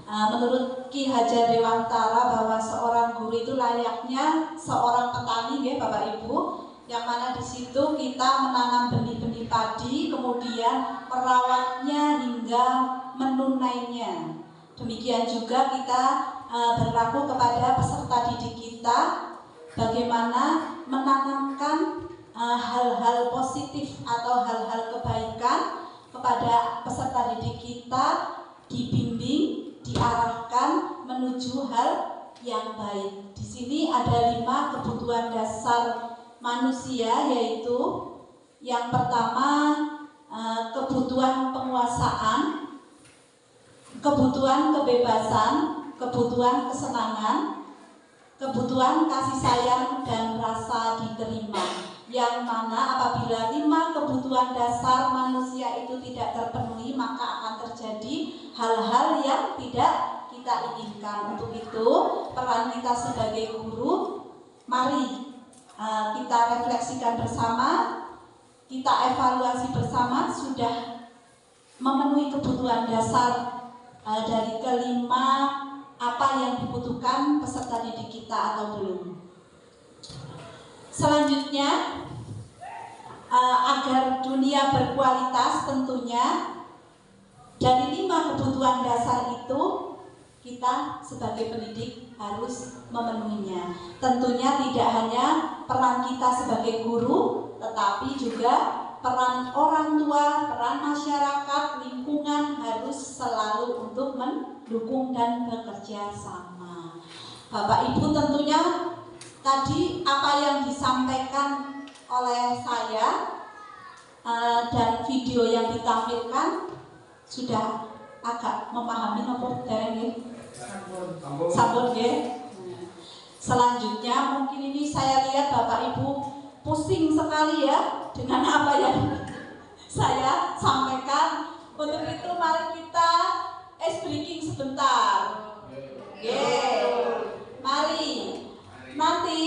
Speaker 3: menurut Ki Hajar Dewantara bahwa seorang guru itu layaknya seorang petani ya Bapak Ibu, yang mana di situ kita menanam benih-benih padi, kemudian merawatnya hingga menunainya. Demikian juga kita berlaku kepada peserta didik kita, bagaimana menanamkan hal-hal positif atau hal-hal kebaikan kepada peserta didik kita, dibimbing, diarahkan menuju hal yang baik. Di sini ada 5 kebutuhan dasar manusia, yaitu yang pertama kebutuhan penguasaan, kebutuhan kebebasan, kebutuhan kesenangan, kebutuhan kasih sayang dan rasa diterima. Yang mana apabila 5 kebutuhan dasar manusia itu tidak terpenuhi, maka akan terjadi hal-hal yang tidak kita inginkan. Untuk itu peran kita sebagai guru, mari kita refleksikan bersama, kita evaluasi bersama, sudah memenuhi kebutuhan dasar dari kelima apa yang dibutuhkan peserta didik kita atau belum. Selanjutnya, agar dunia berkualitas, tentunya dari 5 kebutuhan dasar itu kita sebagai pendidik harus memenuhinya. Tentunya tidak hanya peran kita sebagai guru, tetapi juga peran orang tua, peran masyarakat, lingkungan harus selalu untuk mendukung dan bekerja sama. Bapak Ibu, tentunya tadi apa yang disampaikan oleh saya dan video yang ditampilkan sudah agak memahami apa dereng? Sampun nggih. Selanjutnya mungkin ini saya lihat Bapak Ibu pusing sekali ya dengan apa yang saya sampaikan. Untuk itu mari kita ice breaking sebentar. Mari. Nanti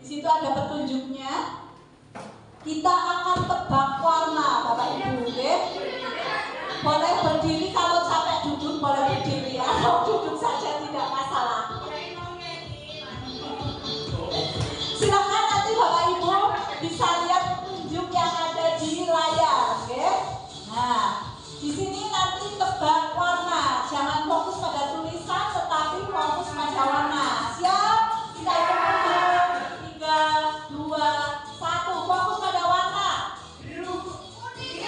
Speaker 3: di situ ada petunjuknya. Kita akan tebak warna Bapak Ibu, nggih. Boleh berdiri, kalau capek duduk boleh berdiri, atau duduk saja tidak masalah. Silakan nanti Bapak Ibu bisa lihat petunjuk yang ada di layar, oke? Nah, di sini nanti tebak warna, jangan fokus pada tulisan, tetapi fokus pada warna. Siap? Kita hitung 3, 2, 1, fokus pada warna. Biru, putih,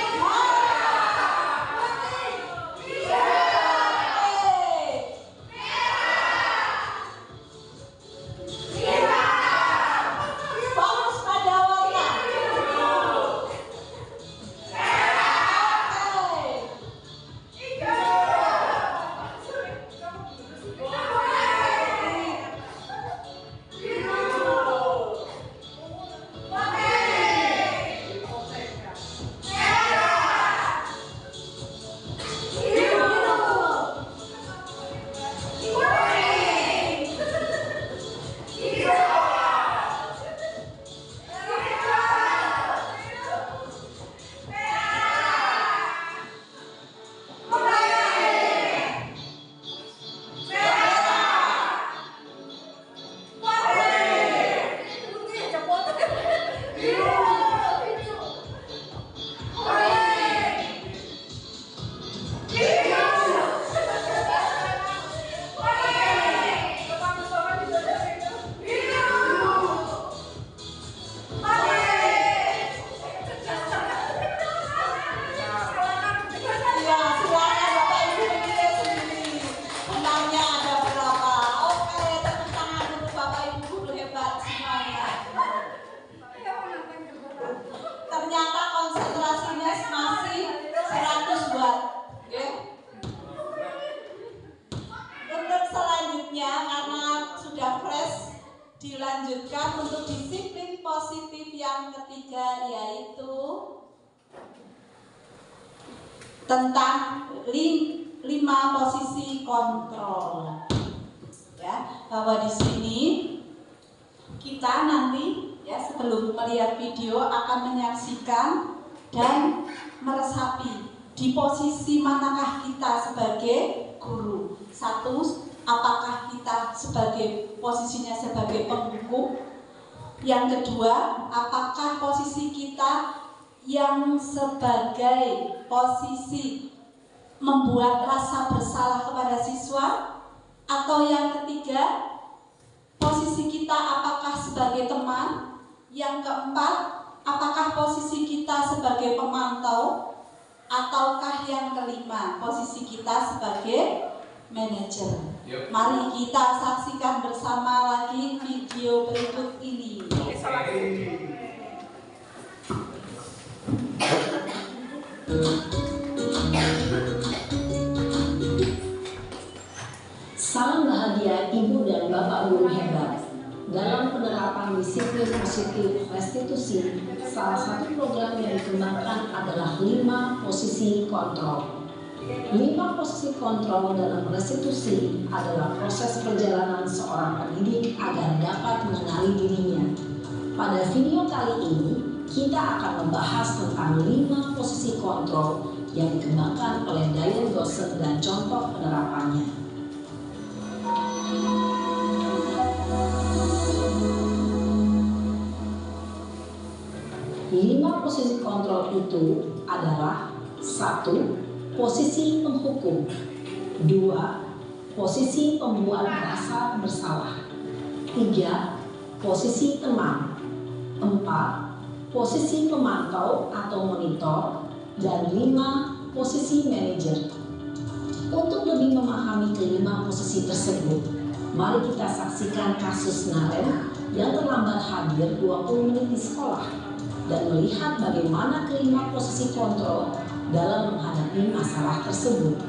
Speaker 3: dilanjutkan untuk disiplin positif yang ketiga, yaitu tentang 5 posisi kontrol. Ya, bahwa di sini kita nanti ya sebelum melihat video akan menyaksikan dan meresapi di posisi manakah kita sebagai guru. Satu, apakah kita posisinya sebagai penghukum? Yang kedua, apakah posisi kita yang sebagai posisi membuat rasa bersalah kepada siswa? Atau yang ketiga, posisi kita apakah sebagai teman? Yang keempat, apakah posisi kita sebagai pemantau? Ataukah yang kelima, posisi kita sebagai manajer? Mari kita saksikan bersama lagi video berikut ini.
Speaker 5: Salam bahagia Ibu dan Bapak Guru hebat. Dalam penerapan disiplin positif restitusi, salah satu program yang dikembangkan adalah 5 posisi kontrol. 5 posisi kontrol dalam restitusi adalah proses perjalanan seorang pendidik agar dapat mengenali dirinya. Pada video kali ini, kita akan membahas tentang 5 posisi kontrol yang dikembangkan oleh Diane Dawson dan contoh penerapannya. 5 posisi kontrol itu adalah 1. Posisi penghukum, 2. Posisi pembuat rasa bersalah, 3. Posisi teman, 4. Posisi pemantau atau monitor, dan 5. Posisi manajer. Untuk lebih memahami kelima posisi tersebut, mari kita saksikan kasus Naren yang terlambat hadir 20 menit di sekolah dan melihat bagaimana kelima posisi kontrol dalam menghadapi masalah tersebut.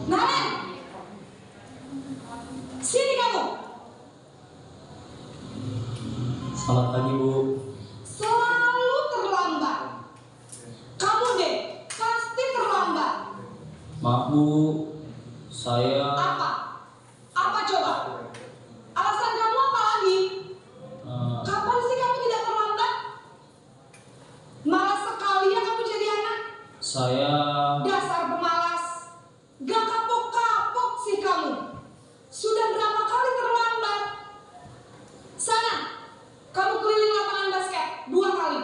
Speaker 3: Naren, sini kamu.
Speaker 6: Selamat pagi, Bu.
Speaker 3: Selalu terlambat. Kamu deh, pasti terlambat.
Speaker 6: Maaf, Bu. Saya
Speaker 3: Apa? Apa coba? Alasan kamu apa lagi? Kapan sih kamu tidak terlambat? Malas sekali ya kamu jadi anak.
Speaker 6: saya
Speaker 3: Dasar pemalas. Gak kapok-kapok sih kamu. Sudah berapa kali terlambat? Sana, kamu keliling lapangan basket 2 kali.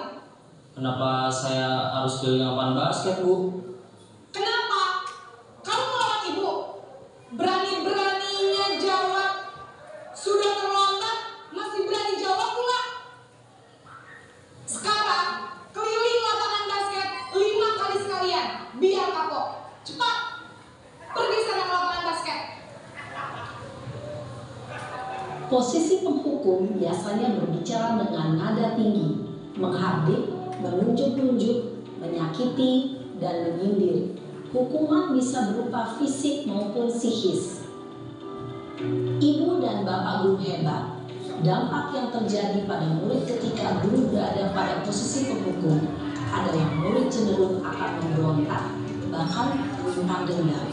Speaker 6: kenapa saya harus keliling lapangan basket, Bu?
Speaker 3: Kenapa? Kamu melawan ibu. Berani-beraninya jawab. Sudah terlambat, masih berani jawab pula. Sekarang, keliling lapangan basket 5 kali sekalian. Biar kapok. Cepat. Pergi sana ke lapangan basket.
Speaker 5: Posisi penghukum biasanya berbicara dengan nada tinggi, menghardik, menunjuk-nunjuk, menyakiti, dan menyindir. Hukuman bisa berupa fisik maupun psikis. Ibu dan Bapak Guru hebat, dampak yang terjadi pada murid ketika guru berada pada posisi penghukum adalah murid cenderung akan memberontak, bahkan menyimpan dendam.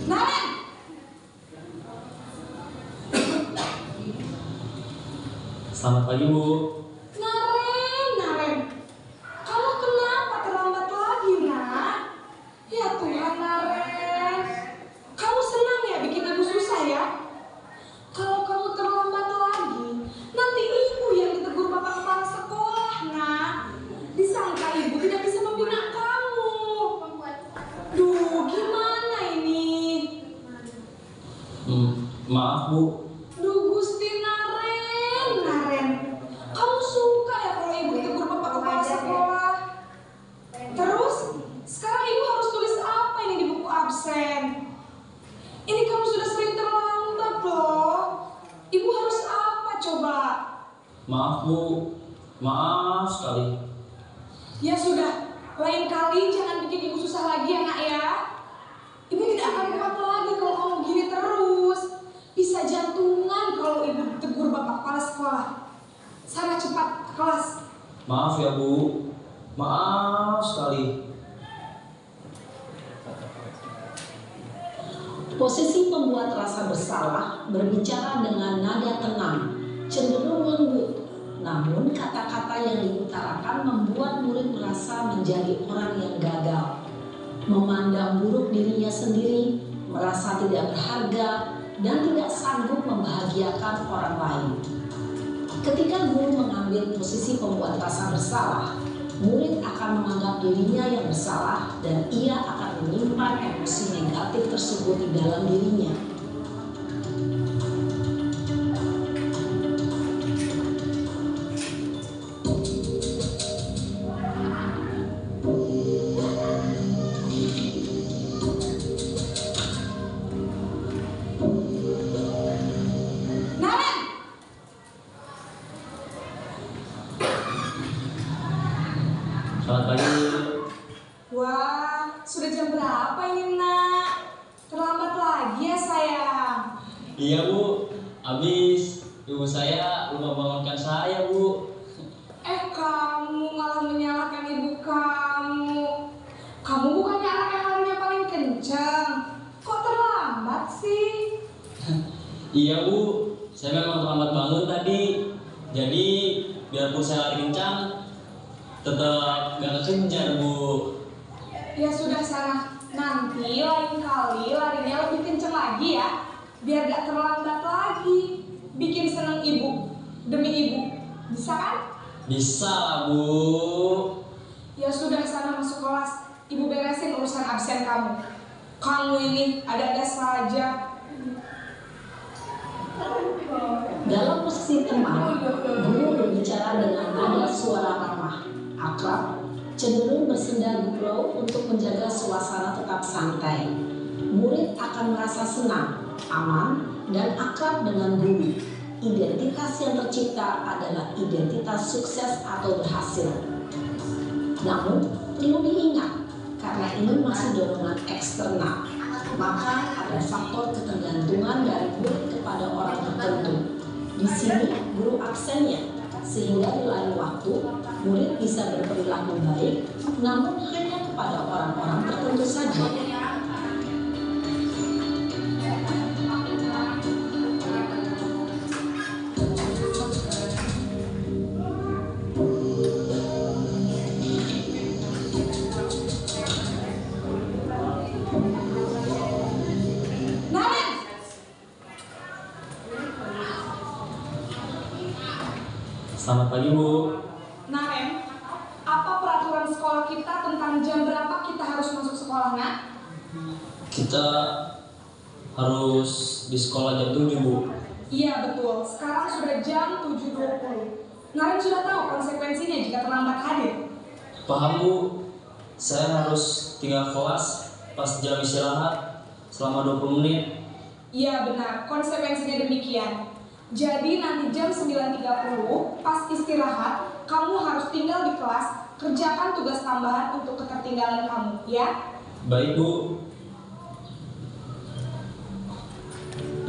Speaker 3: Naren,
Speaker 6: Selamat pagi, Bu.
Speaker 3: Naren. Kamu kenapa terlambat lagi, nak? Ya Tuhan, Naren. Kamu senang ya bikin ibu susah ya? Kalau kamu terlambat lagi, nanti ibu yang ditegur bapak kepala sekolah, nak. Disangka ibu tidak bisa membina kamu. Duh, gimana ini?
Speaker 6: Maaf, Bu.
Speaker 3: Duh, Gusti Naren. Kamu suka ya kalau ibu ditegur bapak kepala sekolah? Terus, sekarang ibu harus tulis apa ini di buku absen? Ini kamu sudah sering terlambat loh. Ibu harus apa coba?
Speaker 6: Maaf, Bu. Maaf sekali.
Speaker 3: Ya sudah,
Speaker 7: Lain kali jangan bikin ibu susah lagi ya nak ya. Ibu tidak akan kuat lagi kalau kamu begini terus. Bisa jantungan kalau ibu tegur bapak kepala sekolah. Sana cepat ke kelas.
Speaker 6: Maaf ya Bu, maaf sekali.
Speaker 5: Posisi pembuat rasa bersalah berbicara dengan nada tenang, cenderung lembut. Namun kata-kata yang diutarakan membuat murid merasa menjadi orang yang gagal, memandang buruk dirinya sendiri, merasa tidak berharga, dan tidak sanggup membahagiakan orang lain. Ketika guru mengambil posisi pembuat rasa bersalah, murid akan menganggap dirinya yang bersalah dan ia akan menyimpan emosi negatif tersebut di dalam dirinya.
Speaker 6: Selamat pagi.
Speaker 7: Wah, sudah jam berapa ini nak? Terlambat lagi ya sayang.
Speaker 6: Iya Bu, habis ibu saya lupa bangunkan saya Bu.
Speaker 7: Kamu malah menyalahkan ibu kamu. Kamu bukannya anak yang larinya paling kencang. Kok terlambat sih?
Speaker 6: Iya Bu, saya memang terlambat bangun tadi. Jadi biarpun saya lari kencang, tetap gak kekejar Bu.
Speaker 7: Ya sudah sana. Nanti lain kali larinya lebih kencang lagi ya. Biar gak terlambat lagi. Bikin seneng ibu. Demi ibu. Bisa kan?
Speaker 6: Bisa lah Bu.
Speaker 7: Ya sudah sana masuk kelas. Ibu beresin urusan absen kamu. Kamu ini ada-ada saja.
Speaker 5: Dalam posisi teman, guru berbicara dengan nada suara ramah, akrab, cenderung bersenda gurau untuk menjaga suasana tetap santai. Murid akan merasa senang, aman, dan akrab dengan guru. Identitas yang tercipta adalah identitas sukses atau berhasil. Namun, perlu diingat, karena ini masih dorongan eksternal, maka ada faktor ketergantungan dari murid kepada orang tertentu. Di sini, guru absennya, sehingga di lain waktu, murid bisa berperilaku baik, namun hanya kepada orang-orang tertentu saja.
Speaker 6: Selamat pagi Bu.
Speaker 7: Nah Ren, apa peraturan sekolah kita tentang jam berapa kita harus masuk sekolah nak?
Speaker 6: Kita harus di sekolah jam 7 Bu.
Speaker 7: Iya betul, sekarang sudah jam 7.20. Naren sudah tahu konsekuensinya jika terlambat hadir.
Speaker 6: Paham Bu, saya harus tinggal kelas pas jam istirahat selama 20 menit.
Speaker 7: Iya benar, konsekuensinya demikian. Jadi nanti jam 9.30 pas istirahat, kamu harus tinggal di kelas, kerjakan tugas tambahan untuk ketertinggalan kamu, ya?
Speaker 6: Baik Bu.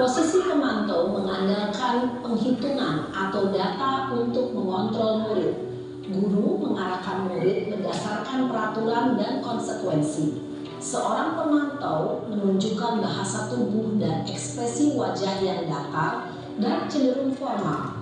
Speaker 5: Posisi pemantau mengandalkan penghitungan atau data untuk mengontrol murid. Guru mengarahkan murid berdasarkan peraturan dan konsekuensi. Seorang pemantau menunjukkan bahasa tubuh dan ekspresi wajah yang datar dan cenderung formal.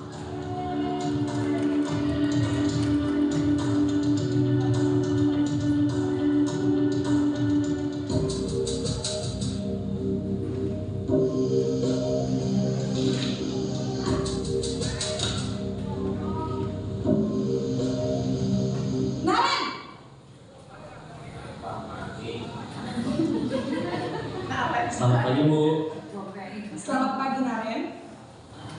Speaker 6: Selamat pagi Bu.
Speaker 7: Selamat pagi Naren.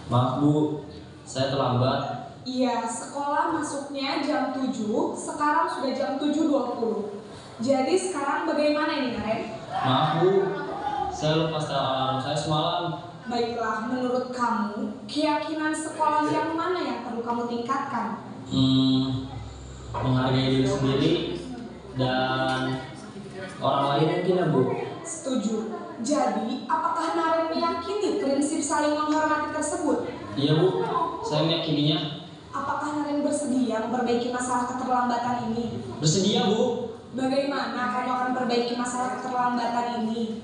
Speaker 6: Maaf Bu, saya terlambat.
Speaker 7: Iya, sekolah masuknya jam 7, sekarang sudah jam 7.20. Jadi sekarang bagaimana ini Naren?
Speaker 6: Maaf Bu, saya lupa setel alarm saya semalam.
Speaker 7: Baiklah, menurut kamu, keyakinan sekolah yang mana yang perlu kamu tingkatkan?
Speaker 6: Menghargai diri sendiri dan orang lain mungkin ya Bu.
Speaker 7: Setuju. Jadi, apakah Naren meyakini prinsip saling menghormati tersebut?
Speaker 6: Iya Bu, saya meyakininya.
Speaker 7: Apakah Naren bersedia memperbaiki masalah keterlambatan ini?
Speaker 6: Bersedia Bu.
Speaker 7: Bagaimana kamu akan memperbaiki masalah keterlambatan ini?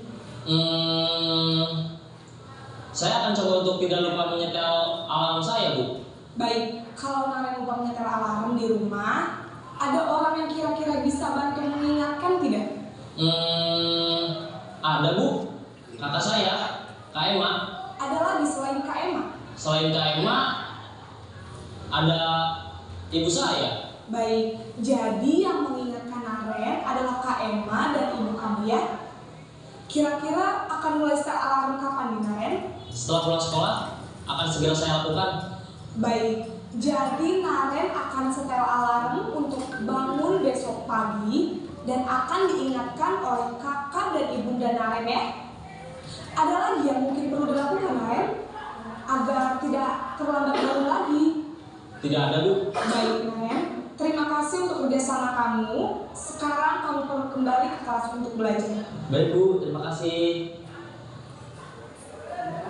Speaker 6: Saya akan coba untuk tidak lupa menyetel alarm saya Bu.
Speaker 7: Baik, kalau Naren lupa menyetel alarm di rumah, ada orang yang kira-kira bisa bantu mengingatkan tidak?
Speaker 6: Ada Bu, kakak saya, Kak Emma.
Speaker 7: Ada lagi selain Kak Emma?
Speaker 6: Selain Kak Emma, ada ibu saya.
Speaker 7: Baik, jadi yang mengingatkan Naren adalah Kak Emma dan ibu kamu ya? Kira-kira akan mulai setel alarm kapan nih Naren?
Speaker 6: Setelah pulang sekolah, akan segera saya lakukan.
Speaker 7: Baik, jadi Naren akan setel alarm untuk bangun besok pagi dan akan diingatkan oleh kakak dan ibunda Naren ya. Ada lagi yang mungkin perlu dilakukan Naren agar tidak terlambat bangun lagi?
Speaker 6: Tidak ada Bu.
Speaker 7: Baik Naren, terima kasih untuk kerjasama kamu. Sekarang kamu perlu kembali ke kelas untuk belajar.
Speaker 6: Baik Bu, terima kasih.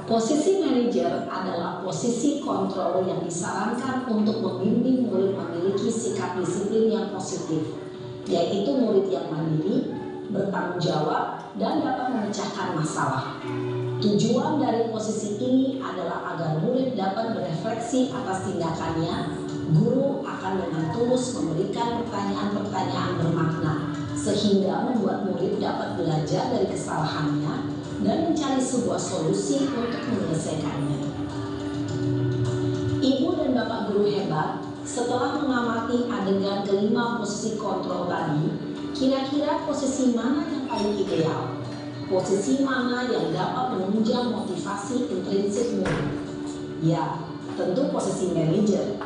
Speaker 5: Posisi manajer adalah posisi kontrol yang disarankan untuk membimbing murid memiliki sikap disiplin yang positif, yaitu murid yang mandiri, bertanggung jawab, dan dapat memecahkan masalah. Tujuan dari posisi ini adalah agar murid dapat berefleksi atas tindakannya. Guru akan dengan tulus memberikan pertanyaan-pertanyaan bermakna, sehingga membuat murid dapat belajar dari kesalahannya dan mencari sebuah solusi untuk menyelesaikannya. Ibu dan Bapak guru hebat, setelah mengamati adegan kelima posisi kontrol tadi, kira-kira posisi mana yang paling ideal? Posisi mana yang dapat menunjang motivasi intrinsik murid? Ya, tentu posisi manajer.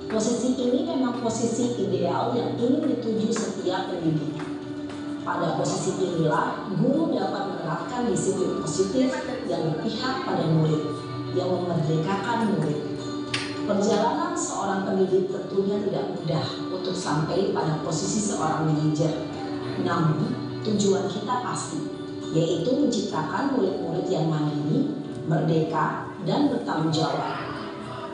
Speaker 5: Posisi ini memang posisi ideal yang ingin dituju setiap pendidik. Pada posisi inilah, guru dapat menerapkan disiplin positif yang berpihak pada murid, yang memerdekakan murid. Perjalanan seorang pendidik tentunya tidak mudah untuk sampai pada posisi seorang manajer. Namun, tujuan kita pasti, yaitu menciptakan murid-murid yang mandiri, merdeka, dan bertanggung jawab.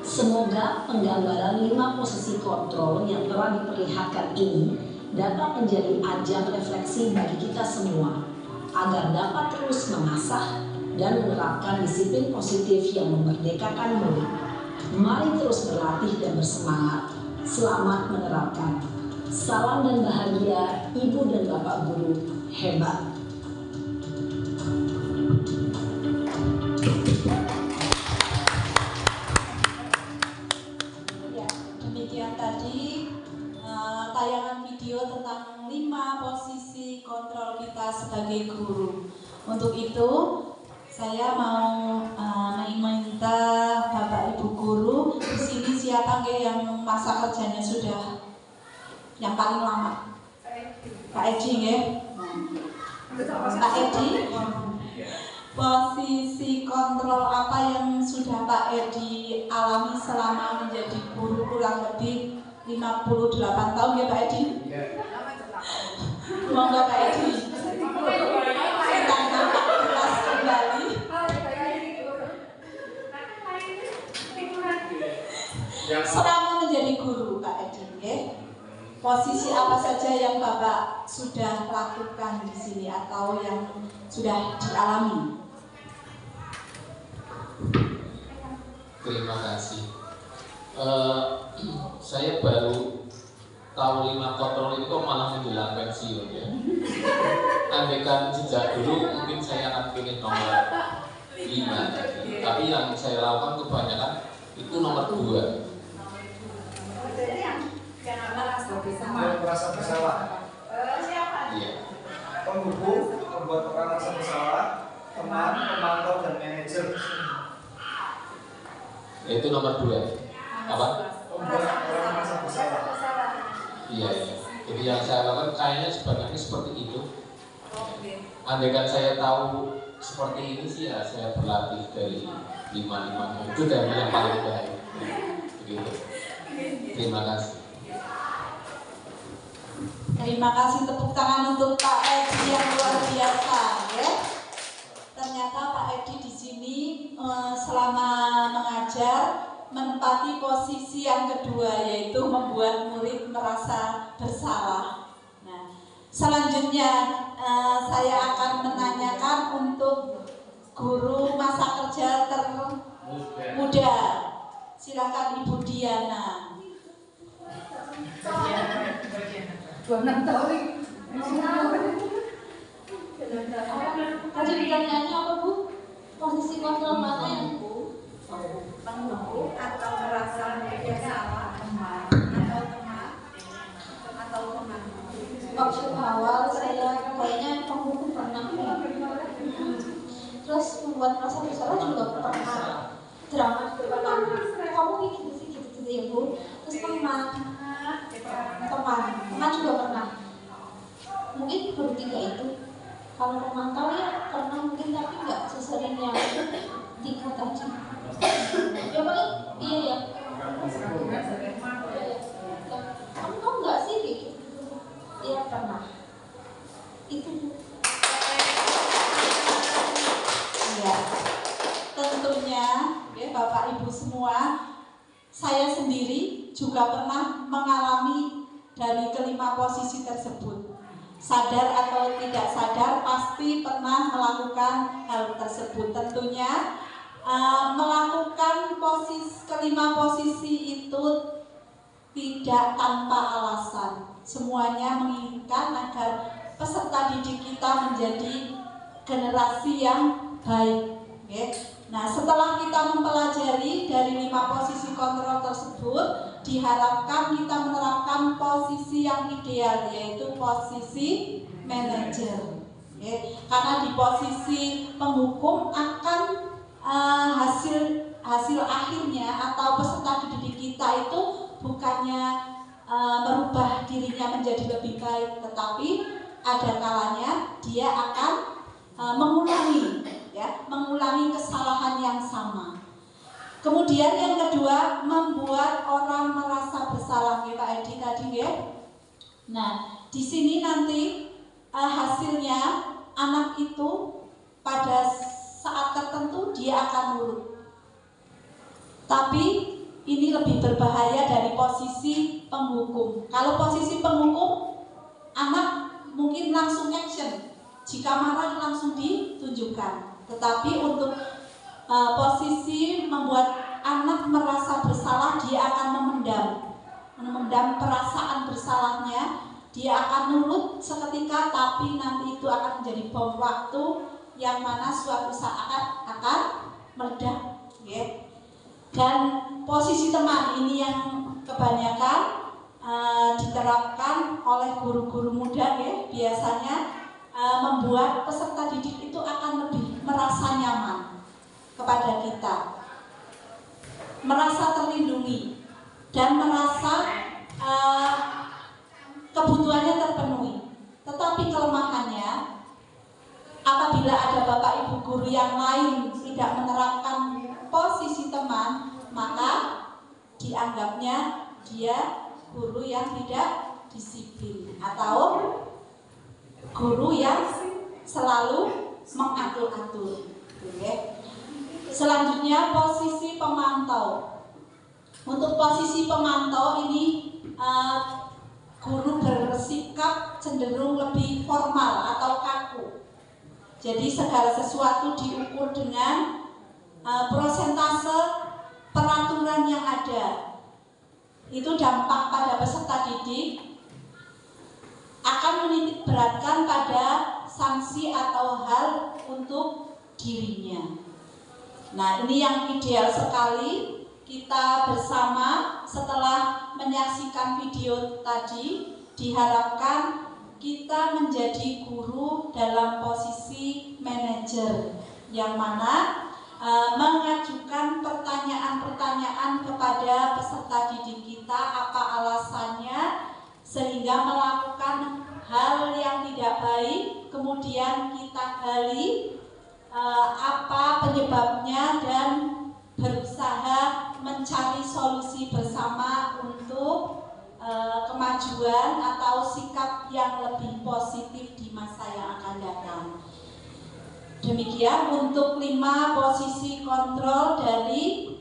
Speaker 5: Semoga penggambaran 5 posisi kontrol yang telah diperlihatkan ini dapat menjadi ajang refleksi bagi kita semua, agar dapat terus mengasah dan menerapkan disiplin positif yang memerdekakan murid. Mari terus berlatih dan bersemangat. Selamat menerapkan. Salam dan bahagia Ibu dan Bapak guru hebat.
Speaker 3: Ya, demikian tadi tayangan video tentang 5 posisi kontrol kita sebagai guru. Untuk itu, saya mau meminta Bapak Ibu guru di sini siapa yang masa kerjanya sudah yang paling lama? Pak Edi ya? Pak Edi, posisi kontrol apa yang sudah Pak Edi alami selama menjadi guru kurang lebih 58 tahun ya Pak Edi? Monggo Pak Edi. Kita nampak kelas kembali. Selama menjadi guru Pak Edi, ya? Posisi apa saja yang Bapak sudah lakukan di sini atau yang sudah dialami?
Speaker 8: Terima kasih. Saya baru tahu 5 kontrol itu malah menjelang pensiun ya. Andaikan sejak dulu mungkin saya akan pilih nomor 5. Tapi yang saya lakukan kebanyakan itu nomor 2.
Speaker 9: Merasa bersalah.
Speaker 8: Iya.
Speaker 9: Penghubung, membuat orang merasa bersalah, teman, pemantau, dan manajer.
Speaker 8: Itu nomor 2. Apa?
Speaker 9: Membuat orang merasa bersalah.
Speaker 8: Iya. Jadi yang saya lakukan kayaknya sebenarnya seperti itu. Andaikan saya tahu seperti ini sih ya saya berlatih dari 5 itu dan yang paling baik. Begitu. Terima kasih.
Speaker 3: Terima kasih, tepuk tangan untuk Pak Edi yang luar biasa, ya. Ternyata Pak Edi di sini selama mengajar menempati posisi yang kedua, yaitu membuat murid merasa bersalah. Nah, selanjutnya saya akan menanyakan untuk guru masa kerja termuda. Silakan Ibu Diana.
Speaker 7: 26 tahun.
Speaker 10: Tadi pertanyaannya apa, Bu? Posisi kontrol mana yang Bu?
Speaker 3: Penghukum atau merasa bersalah, atau teman.
Speaker 10: Waktu awal saya kayaknya penghukum pernah ya. Terus membuat merasa bersalah juga pernah. Drama di depan anak. Kamu gitu ya, Bu. Terus teman juga pernah. Mungkin baru 3 itu. Kalau pemantau ya pernah mungkin, tapi nggak sesering yang 3 tadi. Ya paling iya ya. Kamu nggak sih gitu? Iya pernah. Itu.
Speaker 3: Ya, tentunya ya Bapak Ibu semua, saya sendiri juga pernah mengalami dari kelima posisi tersebut. Sadar atau tidak sadar pasti pernah melakukan hal tersebut. Tentunya melakukan kelima posisi itu tidak tanpa alasan. Semuanya menginginkan agar peserta didik kita menjadi generasi yang baik. Okay. Nah, setelah kita mempelajari dari 5 posisi kontrol tersebut, diharapkan kita menerapkan posisi yang ideal, yaitu posisi manajer. Okay. Karena di posisi penghukum akan hasil akhirnya atau peserta didik kita itu bukannya merubah dirinya menjadi lebih baik, tetapi ada kalanya dia akan mengulangi kesalahan yang sama. Kemudian yang kedua, membuat orang merasa bersalah, ya Pak Edi tadi ya. Nah, di sini nanti hasilnya anak itu pada saat tertentu dia akan nurut. Tapi ini lebih berbahaya dari posisi penghukum. Kalau posisi penghukum, anak mungkin langsung action. Jika marah langsung ditunjukkan. Tetapi untuk posisi membuat anak merasa bersalah, dia akan memendam perasaan bersalahnya. Dia akan nurut seketika, tapi nanti itu akan menjadi bom waktu yang mana suatu saat akan meledak. Ya. Dan posisi teman ini yang kebanyakan diterapkan oleh guru-guru muda ya, biasanya membuat peserta didik itu akan lebih merasa nyaman kepada kita, merasa terlindungi, dan merasa kebutuhannya terpenuhi. Tetapi kelemahannya, apabila ada Bapak Ibu guru yang lain tidak menerapkan posisi teman, maka dianggapnya dia guru yang tidak disiplin atau guru yang selalu mengatur-atur. Selanjutnya posisi pemantau. Untuk posisi pemantau ini guru bersikap cenderung lebih formal atau kaku. Jadi segala sesuatu diukur dengan prosentase peraturan yang ada. Itu dampak pada peserta didik akan menitik beratkan pada sanksi atau hal untuk dirinya. Nah, ini yang ideal sekali kita bersama setelah menyaksikan video tadi, diharapkan kita menjadi guru dalam posisi manajer yang mana mengajukan pertanyaan-pertanyaan kepada peserta didik kita, apa alasannya sehingga melakukan hal yang tidak baik, kemudian kita gali apa penyebabnya dan berusaha mencari solusi bersama untuk kemajuan atau sikap yang Kemudian untuk 5 posisi kontrol dari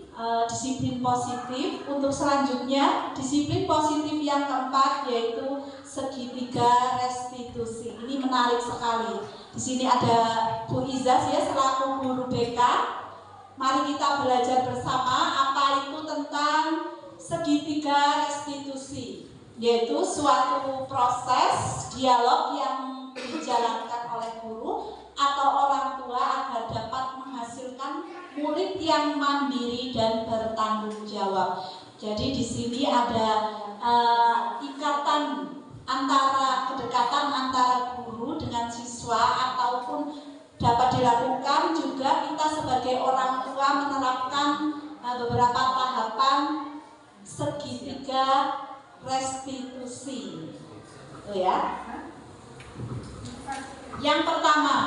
Speaker 3: disiplin positif. Untuk selanjutnya disiplin positif yang keempat yaitu segitiga restitusi. Ini menarik sekali. Di sini ada Bu Izaz ya selaku guru BK. Mari kita belajar bersama apa itu tentang segitiga restitusi, yaitu suatu proses dialog yang dijalankan oleh guru atau orang tua agar dapat menghasilkan murid yang mandiri dan bertanggung jawab. Jadi di sini ada ikatan antara kedekatan antara guru dengan siswa ataupun dapat dilakukan juga kita sebagai orang tua menerapkan beberapa tahapan segitiga restitusi. Tuh ya. Yang pertama,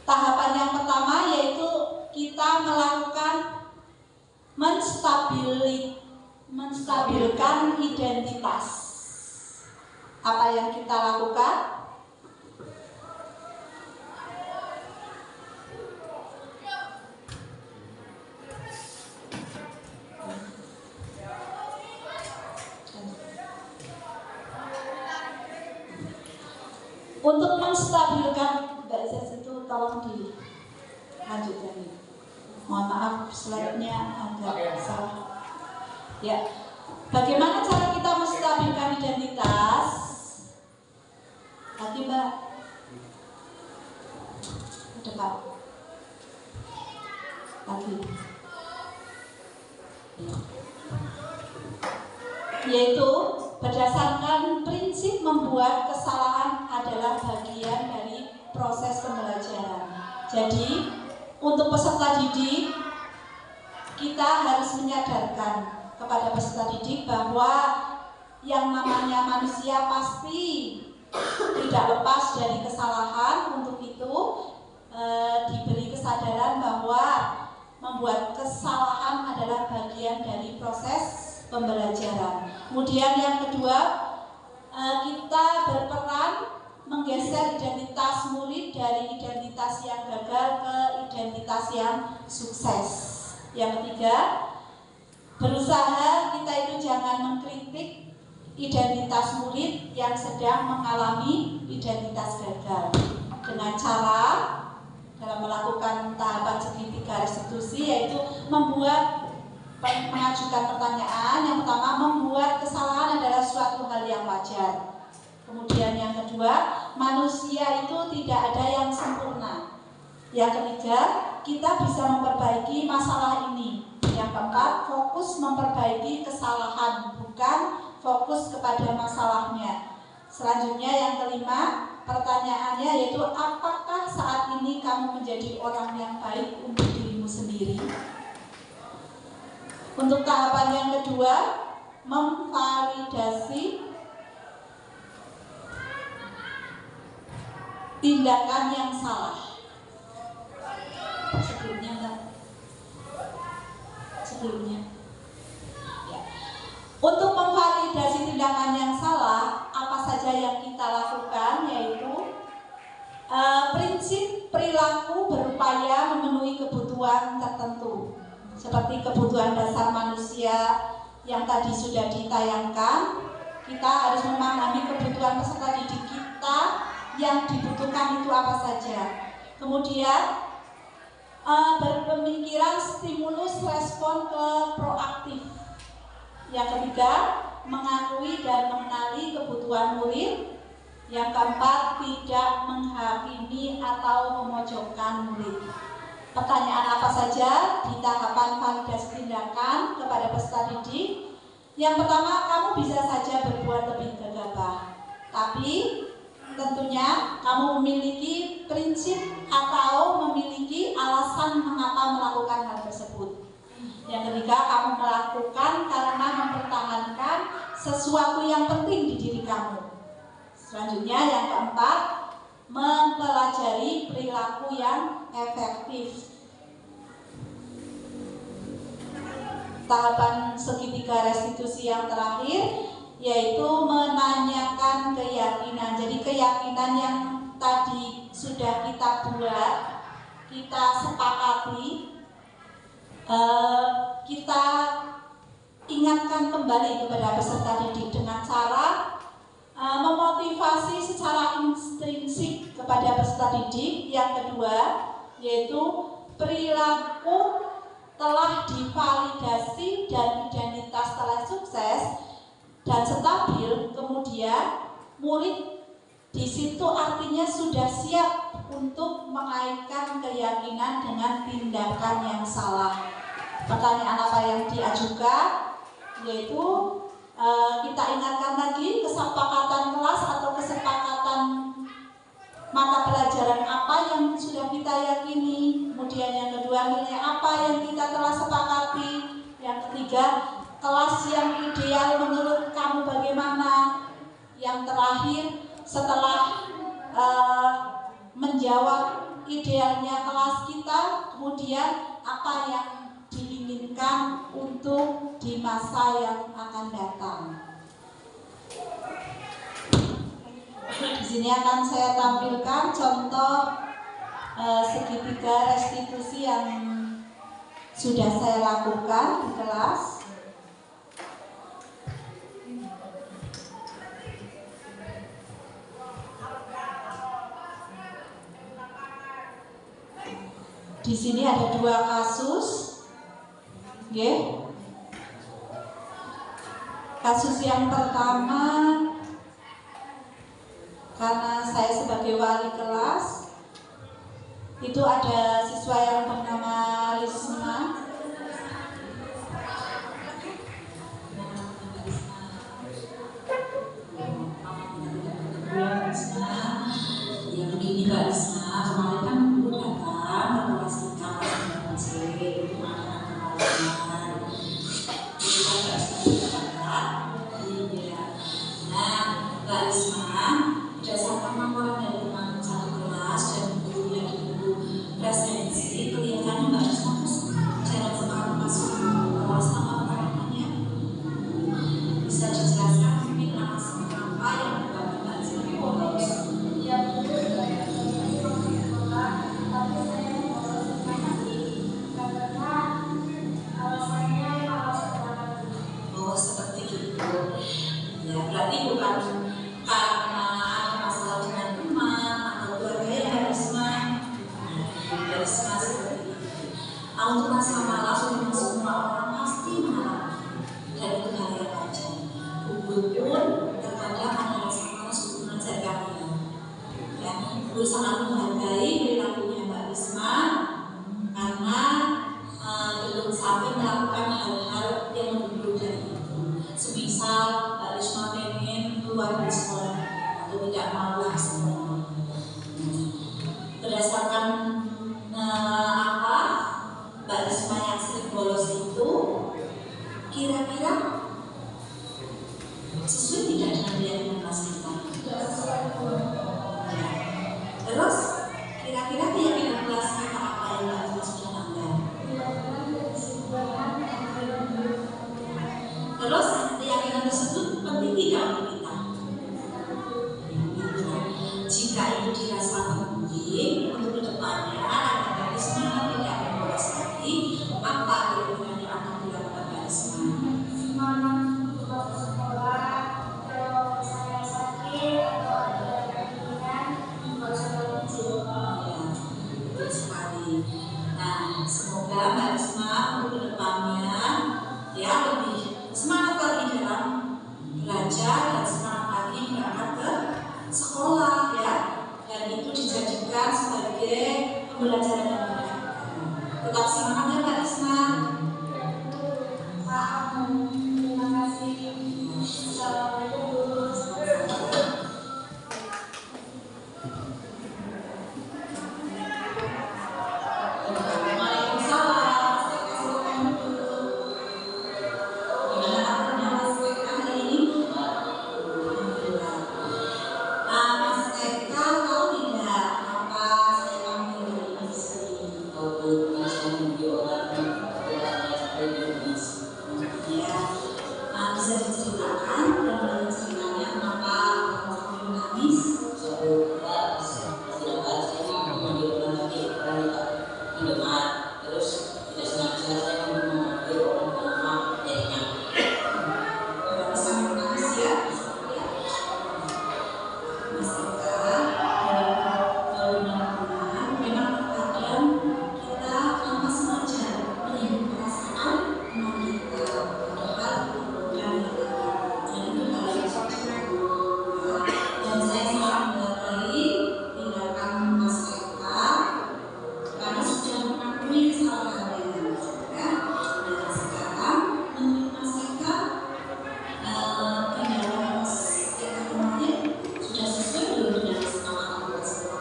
Speaker 3: tahapan yang pertama yaitu kita melakukan menstabilkan identitas. Apa yang kita lakukan? Untuk menstabilkan, Mbak Zaz itu tolong dilanjutkan ya. Mohon maaf, slide-nya agak salah. Ya, bagaimana cara kita menstabilkan identitas? Lagi Mbak, depan. Lagi. Yaitu berdasarkan prinsip membuat kesalahan adalah bagian dari proses pembelajaran. Jadi, untuk peserta didik, kita harus menyadarkan kepada peserta didik bahwa yang namanya manusia pasti tidak lepas dari kesalahan. Untuk itu, diberi kesadaran bahwa membuat kesalahan adalah bagian dari proses pembelajaran. Kemudian yang kedua, kita berperan menggeser identitas murid dari identitas yang gagal ke identitas yang sukses. Yang ketiga, berusaha kita itu jangan mengkritik identitas murid yang sedang mengalami identitas gagal dengan cara dalam melakukan tahapan segitiga restitusi yaitu mengajukan pertanyaan. Yang pertama, membuat kesalahan adalah suatu hal yang wajar. Kemudian yang kedua, manusia itu tidak ada yang sempurna. Yang ketiga, kita bisa memperbaiki masalah ini. Yang keempat, fokus memperbaiki kesalahan, bukan fokus kepada masalahnya. Selanjutnya yang kelima, pertanyaannya yaitu apakah saat ini kamu menjadi orang yang baik untuk dirimu sendiri? Untuk tahapan yang kedua, memvalidasi tindakan yang salah. Sebelumnya. Ya. Untuk memvalidasi tindakan yang salah, apa saja yang kita lakukan yaitu prinsip perilaku berupaya memenuhi kebutuhan tertentu. Seperti kebutuhan dasar manusia yang tadi sudah ditayangkan, kita harus memahami kebutuhan peserta didik kita yang dibutuhkan itu apa saja. Kemudian berpemikiran stimulus respon ke proaktif. Yang ketiga, mengakui dan mengenali kebutuhan murid. Yang keempat, tidak menghakimi atau memojokkan murid. Pertanyaan apa saja di tahapan validasi tindakan kepada peserta didik? Yang pertama, kamu bisa saja berbuat lebih gegabah, tapi tentunya kamu memiliki prinsip atau memiliki alasan mengapa melakukan hal tersebut. Yang ketiga, kamu melakukan karena mempertahankan sesuatu yang penting di diri kamu. Selanjutnya yang keempat, mempelajari perilaku yang efektif. Tahapan segitiga restitusi yang terakhir yaitu menanyakan keyakinan. Jadi keyakinan yang tadi sudah kita buat, kita sepakati, kita ingatkan kembali kepada peserta didik dengan cara memotivasi secara intrinsik kepada peserta didik. Yang kedua, yaitu perilaku telah divalidasi dan identitas telah sukses dan stabil. Kemudian murid di situ artinya sudah siap untuk mengaitkan keyakinan dengan tindakan yang salah. Pertanyaan apa yang diajukan? Yaitu kita ingatkan lagi kesepakatan kelas atau kesepakatan mata pelajaran apa yang sudah kita yakini. Kemudian yang kedua, nilai apa yang kita telah sepakati. Yang ketiga, kelas yang ideal menurut kamu bagaimana. Yang terakhir, setelah menjawab idealnya kelas kita, kemudian apa yang diinginkan untuk di masa yang akan datang. Di sini akan saya tampilkan contoh segitiga restitusi yang sudah saya lakukan di kelas. Di sini ada 2 kasus. Kasus yang pertama, karena saya sebagai wali kelas, itu ada siswa yang bernama Lisma.
Speaker 5: Ya begini Mbak Lisma, kemarin kan dulu datang ke kelas kita kelas C itu anak-anak kepala itu kan Mbak Lisma iya. Nah Mbak Lisma berdasarkan laporan dari teman satu kelas dan guru yang dulu presensi, kelihatannya Mbak Lisma jarang sekali masuk kelas. Sama pertanyaannya bisa dijelaskan mungkin alasan apa yang membuat Mbak Lisma bolos?
Speaker 10: Ya betul, saya sekolah, tapi saya bolos lagi karena alasannya
Speaker 5: oh seperti itu ya, berarti bukan karena ada masalah dengan teman atau keluarga ya Mbak Risma. Mbak Risma seperti itu. Untuk rasa malas untuk semua orang pasti mengalami, dan itu hal yang wajar. Guru pun terkadang ada rasa malas untuk mengajarkannya. Ya, guru sangat menghargai perilakunya Mbak Risma karena belum sampai melakukan hal-hal yang lebih dari itu. Semisal Mbak Risma pengen keluar dari sekolah atau tidak mau ke sekolah. Berdasarkan apa Mbak Risma yang sering bolos itu, kira-kira sesuai tidak dengan keyakinan kelas kita? Ya. Terus kira-kira keyakinan kelas kita apa yang Mbak Risma sudah langgar? Terus keyakinan tersebut penting tidak untuk kita? Jika itu dirasa penting untuk kedepannya agar Mbak Risma tidak bolos lagi, apa kira-kira yang akan dilakukan Mbak Risma?
Speaker 10: semangat untuk sekolah. Kalau saya sakit atau ada keinginan, nggak usah izin.
Speaker 5: Ya, betul sekali. Nah, semoga Mbak Risma untuk kedepannya ya lebih semangat lagi dalam belajar dan semangat lagi berangkat ke sekolah ya, dan itu dijadikan sebagai pembelajaran yang baik. Tetap semangat ya Mbak Risma.
Speaker 10: Terima kasih. Assalamualaikum.
Speaker 5: Mas Eka tahu tidak apa saya panggil dari istri?
Speaker 11: Terus tidak sengaja saya mengambil orang bernama Erina.
Speaker 3: Bersama Mas ya. Mas Eka dan teman-teman, memang kadang kita tanpa sengaja menyinggung perasaan teman kita, padahal bukan kita. Jadi dan saya sangat menghargai tindakan Mas Eka karena sudah mengakui kesalahannya. Ya. Nah sekarang menurut Mas Eka tindakan Mas Eka kemarin sudah sesuai belum dengan kesepakatan tersebut?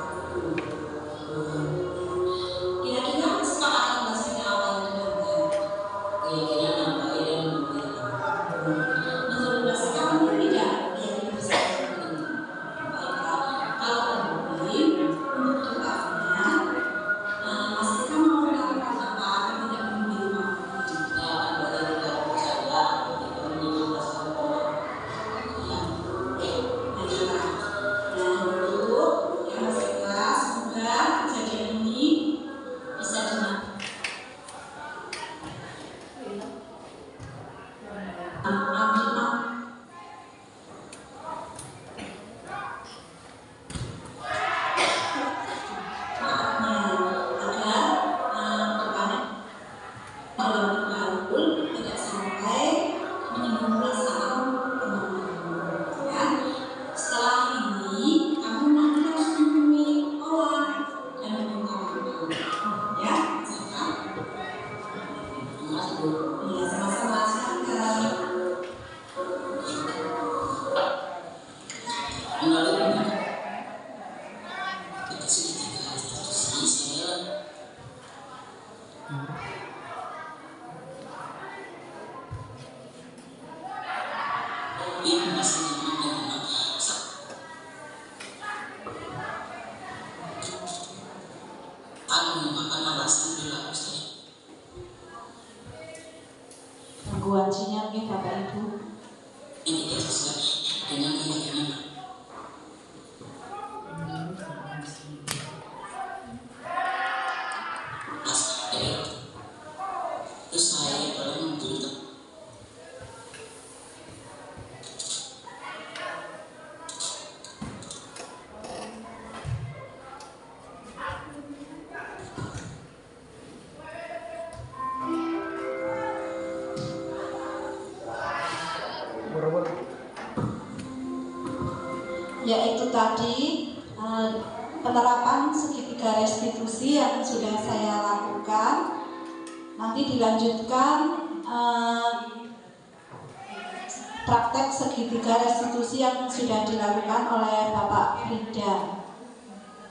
Speaker 3: Kira-kira kesepakatan Mas Eka awalnya bagaimana?
Speaker 11: Kira-kira nampak dan memberikan.
Speaker 3: Menurut Mas Eka mungkin tidak yang bisa ini. Kalau terbukti untuk depannya Mas Eka mau melakukan apa agar tidak memberi maaf?
Speaker 11: Saya akan berikan percaya ketika menyinggung perasaan orang.
Speaker 3: Baiklah. Nah untuk yang Mas Eka semoga kejadian ini bisa dimaafkan. Tidak sampai menyinggung perasaan teman-teman. Ya. Setelah ini kamu nanti harus menemui orang dan meminta maaf. Ya, silakan.
Speaker 11: Terima kasih Bu.
Speaker 3: Iya, sama-sama silakan.
Speaker 11: Mengalami itu segitiga institusi saya. Yang masih namanya menggunakan alasan perilaku saya.
Speaker 3: Gangguan sinyal nih Bapak Ibu.
Speaker 11: Yang tidak sesuai dengan keyakinan. Mas, terus saya boleh memberikan
Speaker 3: Yaitu tadi penerapan segitiga restitusi yang sudah saya lakukan. Nanti dilanjutkan praktek segitiga restitusi yang sudah dilakukan oleh Bapak Frida.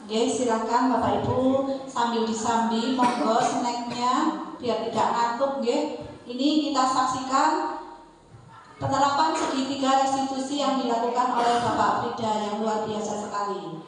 Speaker 3: Oke, silakan Bapak Ibu sambil disambi, monggo snacknya biar tidak ngantuk. Ini kita saksikan penerapan segitiga restitusi yang dilakukan oleh Bapak Frida yang luar biasa sekali.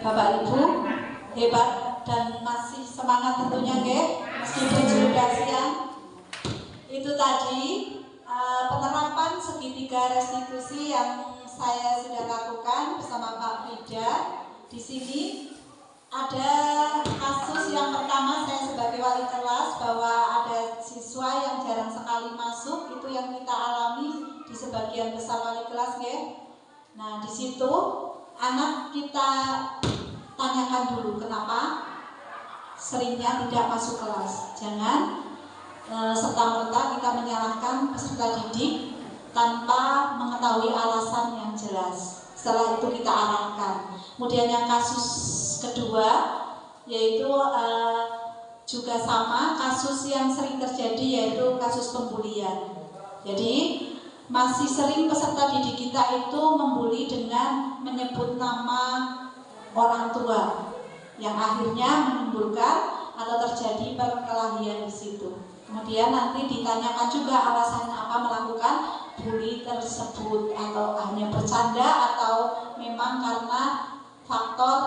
Speaker 3: Bapak Ibu hebat dan masih semangat tentunya, meskipun sudah siang. Itu tadi penerapan segitiga restitusi yang saya sudah lakukan bersama Pak Frida. Di sini ada kasus yang pertama, saya sebagai wali kelas, bahwa ada siswa yang jarang sekali masuk, itu yang kita alami di sebagian besar wali kelas, Nah, di situ anak kita tanyakan dulu kenapa seringnya tidak masuk kelas. Jangan serta-merta kita menyalahkan peserta didik tanpa mengetahui alasan yang jelas. Setelah itu kita arahkan. Kemudian yang kasus kedua yaitu juga sama, kasus yang sering terjadi yaitu kasus pembulian. Jadi masih sering peserta didik kita itu membuli dengan menyebut nama orang tua yang akhirnya menimbulkan atau terjadi perkelahian di situ. Kemudian nanti ditanyakan juga alasan apa melakukan bully tersebut, atau hanya bercanda atau memang karena faktor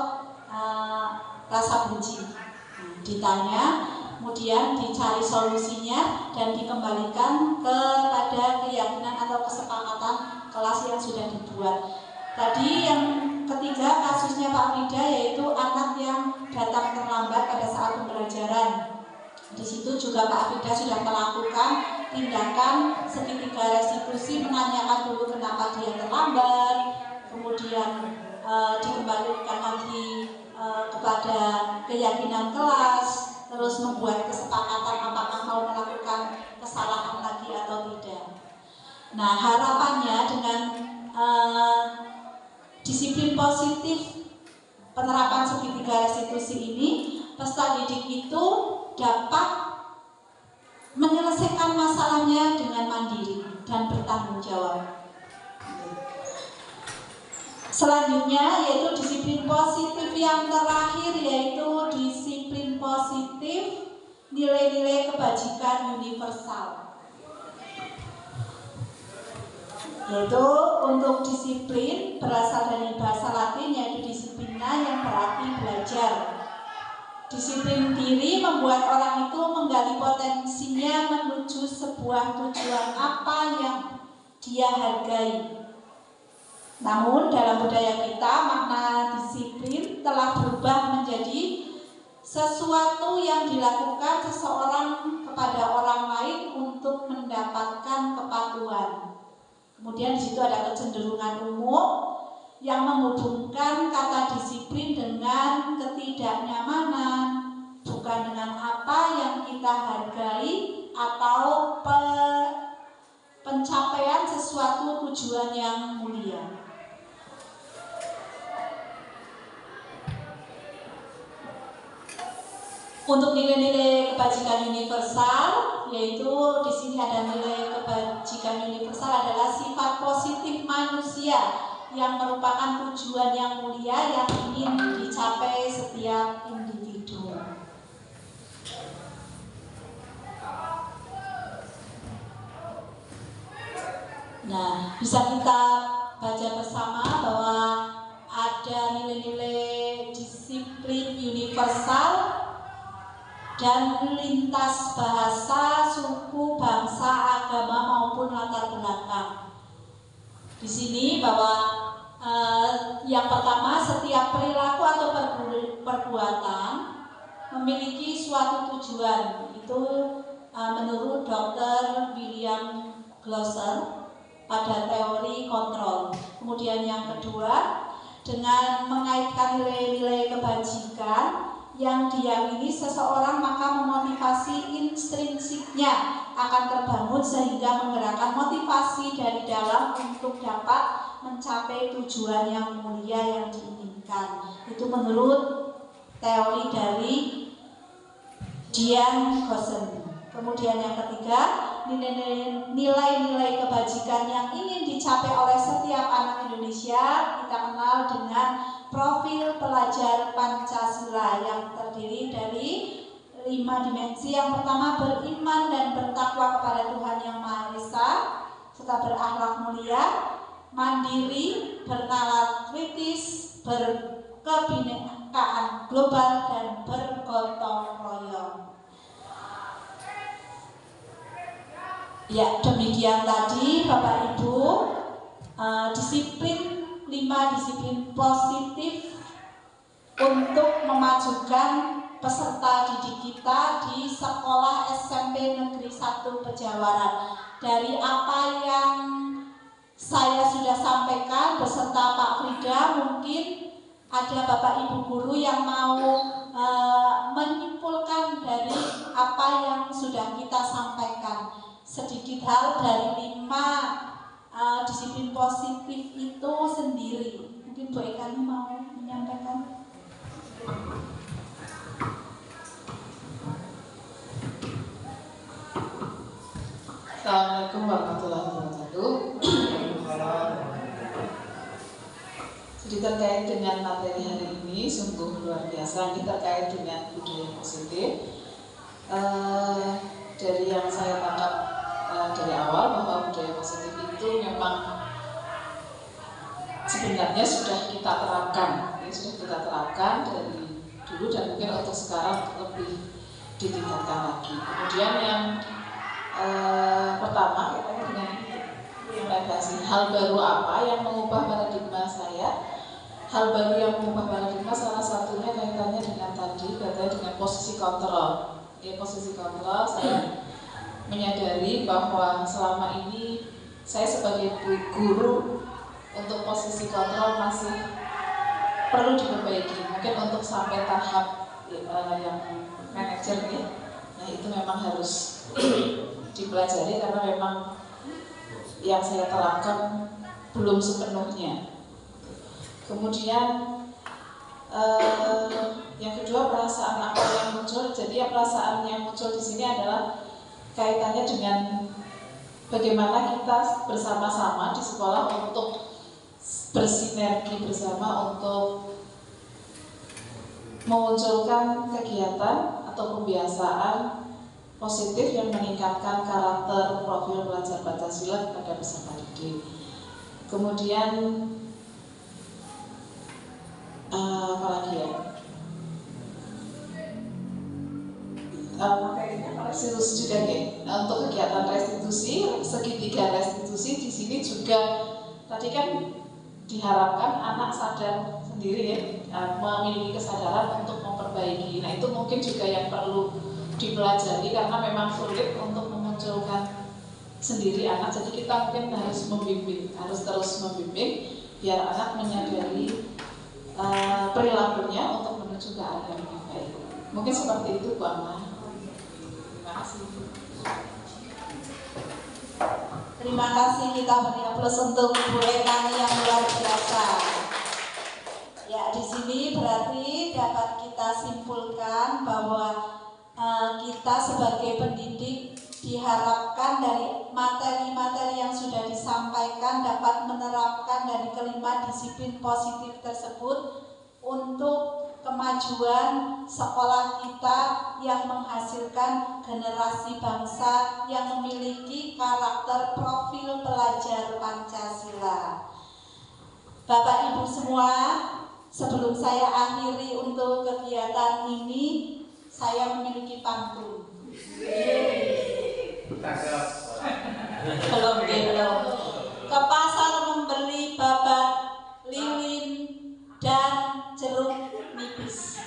Speaker 3: rasa benci. Ditanya, kemudian dicari solusinya dan dikembalikan kepada keyakinan atau kesepakatan kelas yang sudah dibuat. Tadi yang ketiga kasusnya Pak Frida, yaitu anak yang datang terlambat pada saat pembelajaran. Di situ juga Pak Frida sudah melakukan tindakan segitiga restitusi, menanyakan dulu kenapa dia terlambat, kemudian dikembalikan lagi kepada keyakinan kelas, terus membuat kesepakatan apakah mau melakukan kesalahan lagi atau tidak. Nah, harapannya dengan disiplin positif penerapan segitiga restitusi ini, peserta didik itu dapat menyelesaikan masalahnya dengan mandiri dan bertanggung jawab. Selanjutnya yaitu disiplin positif yang terakhir, yaitu disiplin positif nilai-nilai kebajikan universal. Yaitu untuk disiplin berasal dari bahasa Latin, yaitu disiplina, yang berarti belajar. Disiplin diri membuat orang itu menggali potensinya menuju sebuah tujuan apa yang dia hargai. Namun dalam budaya kita, makna disiplin telah berubah menjadi sesuatu yang dilakukan seseorang kepada orang lain untuk mendapatkan kepatuhan. Kemudian di situ ada kecenderungan umum yang menghubungkan kata disiplin dengan ketidaknyamanan, bukan dengan apa yang kita hargai atau pencapaian sesuatu tujuan yang mulia. Untuk nilai-nilai kebajikan universal, yaitu di sini ada nilai kebajikan universal adalah sifat positif manusia yang merupakan tujuan yang mulia yang ingin dicapai setiap individu. Nah, bisa kita baca bersama bahwa ada nilai-nilai disiplin universal dan lintas bahasa, suku, bangsa, agama maupun latar belakang. Di sini bahwa yang pertama, setiap perilaku atau perbuatan memiliki suatu tujuan. Itu menurut Dr. William Glasser pada teori kontrol. Kemudian yang kedua, dengan mengaitkan nilai-nilai kebajikan yang diyakini seseorang, maka memotivasi intrinsiknya akan terbangun sehingga menggerakkan motivasi dari dalam untuk dapat mencapai tujuan yang mulia yang diinginkan. Itu menurut teori dari Dian Gossen. Kemudian yang ketiga, nilai-nilai kebajikan yang ingin dicapai oleh setiap anak Indonesia kita kenal dengan profil pelajar Pancasila yang terdiri dari 5 dimensi. Yang pertama, beriman dan bertakwa kepada Tuhan Yang Maha Esa, serta berakhlak mulia, mandiri, bernalar kritis, berkebinekaan global, dan bergotong royong. Ya, demikian tadi Bapak Ibu, disiplin 5 disiplin positif untuk memajukan peserta didik kita di sekolah SMP Negeri 1 Pejawaran. Dari apa yang saya sudah sampaikan beserta Pak Frida, mungkin ada Bapak Ibu guru yang mau menyimpulkan dari apa yang sudah kita sampaikan. Sedikit hal dari 5 disiplin positif itu sendiri. Mungkin Bu Eka mau menyampaikan.
Speaker 1: Assalamualaikum warahmatullahi wabarakatuh. Jadi terkait dengan materi hari ini sungguh luar biasa. Ini terkait dengan budaya positif. Dari yang saya tangkap dari awal bahwa budaya positif itu memang sebenarnya sudah kita terapkan, dari dulu dan mungkin untuk sekarang lebih ditingkatkan lagi. Kemudian yang pertama kita dengan implementasi hal baru apa yang mengubah paradigma saya. hal baru yang mengubah paradigma salah satunya kaitannya dengan tadi, kaitannya dengan posisi kontrol. Ya, posisi kontrol, saya menyadari bahwa selama ini saya sebagai guru untuk posisi kontrol masih perlu diperbaiki. Mungkin untuk sampai tahap yang manajer ya, nah itu memang harus dipelajari karena memang yang saya terapkan belum sepenuhnya. Kemudian yang kedua, perasaan apa yang muncul. Jadi perasaan yang muncul di sini adalah kaitannya dengan bagaimana kita bersama-sama di sekolah untuk bersinergi bersama untuk memunculkan kegiatan atau pembiasaan positif yang meningkatkan karakter profil pelajar Pancasila kepada peserta didik. Kemudian apa lagi ya? Restitusi juga ya. Untuk kegiatan restitusi, segitiga restitusi di sini juga tadi kan diharapkan anak sadar sendiri ya, memiliki kesadaran untuk memperbaiki. Nah itu mungkin juga yang perlu dipelajari karena memang sulit untuk memunculkan sendiri anak. Jadi kita mungkin harus membimbing, harus terus membimbing biar anak menyadari perilakunya untuk menuju ke arah yang lebih baik. Mungkin seperti itu Bu Amma. Terima kasih.
Speaker 3: Terima kasih, kita beri aplaus untuk Bu Retani yang luar biasa. Ya, di sini berarti dapat kita simpulkan bahwa kita sebagai pendidik diharapkan dari materi-materi yang sudah disampaikan dapat menerapkan dari kelima disiplin positif tersebut untuk kemajuan sekolah kita yang menghasilkan generasi bangsa yang memiliki karakter profil pelajar Pancasila. Bapak Ibu semua, sebelum saya akhiri untuk kegiatan ini, saya memiliki pantun. Belum. Ke pasar membeli babat, lilin, dan jeruk nipis.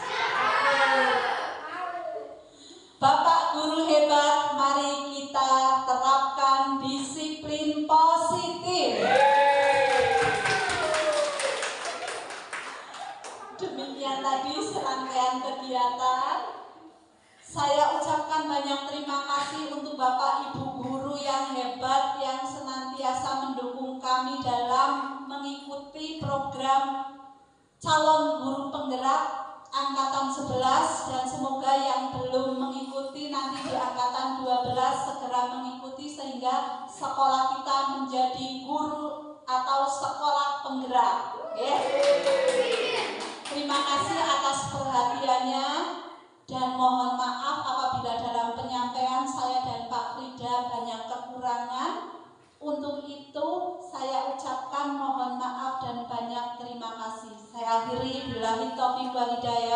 Speaker 3: Bapak guru hebat, mari kita terapkan disiplin positif. Demikian tadi serangkaian kegiatan. Saya ucapkan banyak terima kasih untuk Bapak Ibu guru yang hebat yang senantiasa mendukung kami dalam mengikuti program calon guru penggerak angkatan 11, dan semoga yang belum mengikuti nanti di angkatan 12 segera mengikuti sehingga sekolah kita menjadi guru atau sekolah penggerak. Terima kasih atas perhatiannya. Dan mohon maaf apabila dalam penyampaian saya dan Pak Frida banyak kekurangan. Untuk itu saya ucapkan mohon maaf dan banyak terima kasih. Saya akhiri billahi taufiq wal hidayah.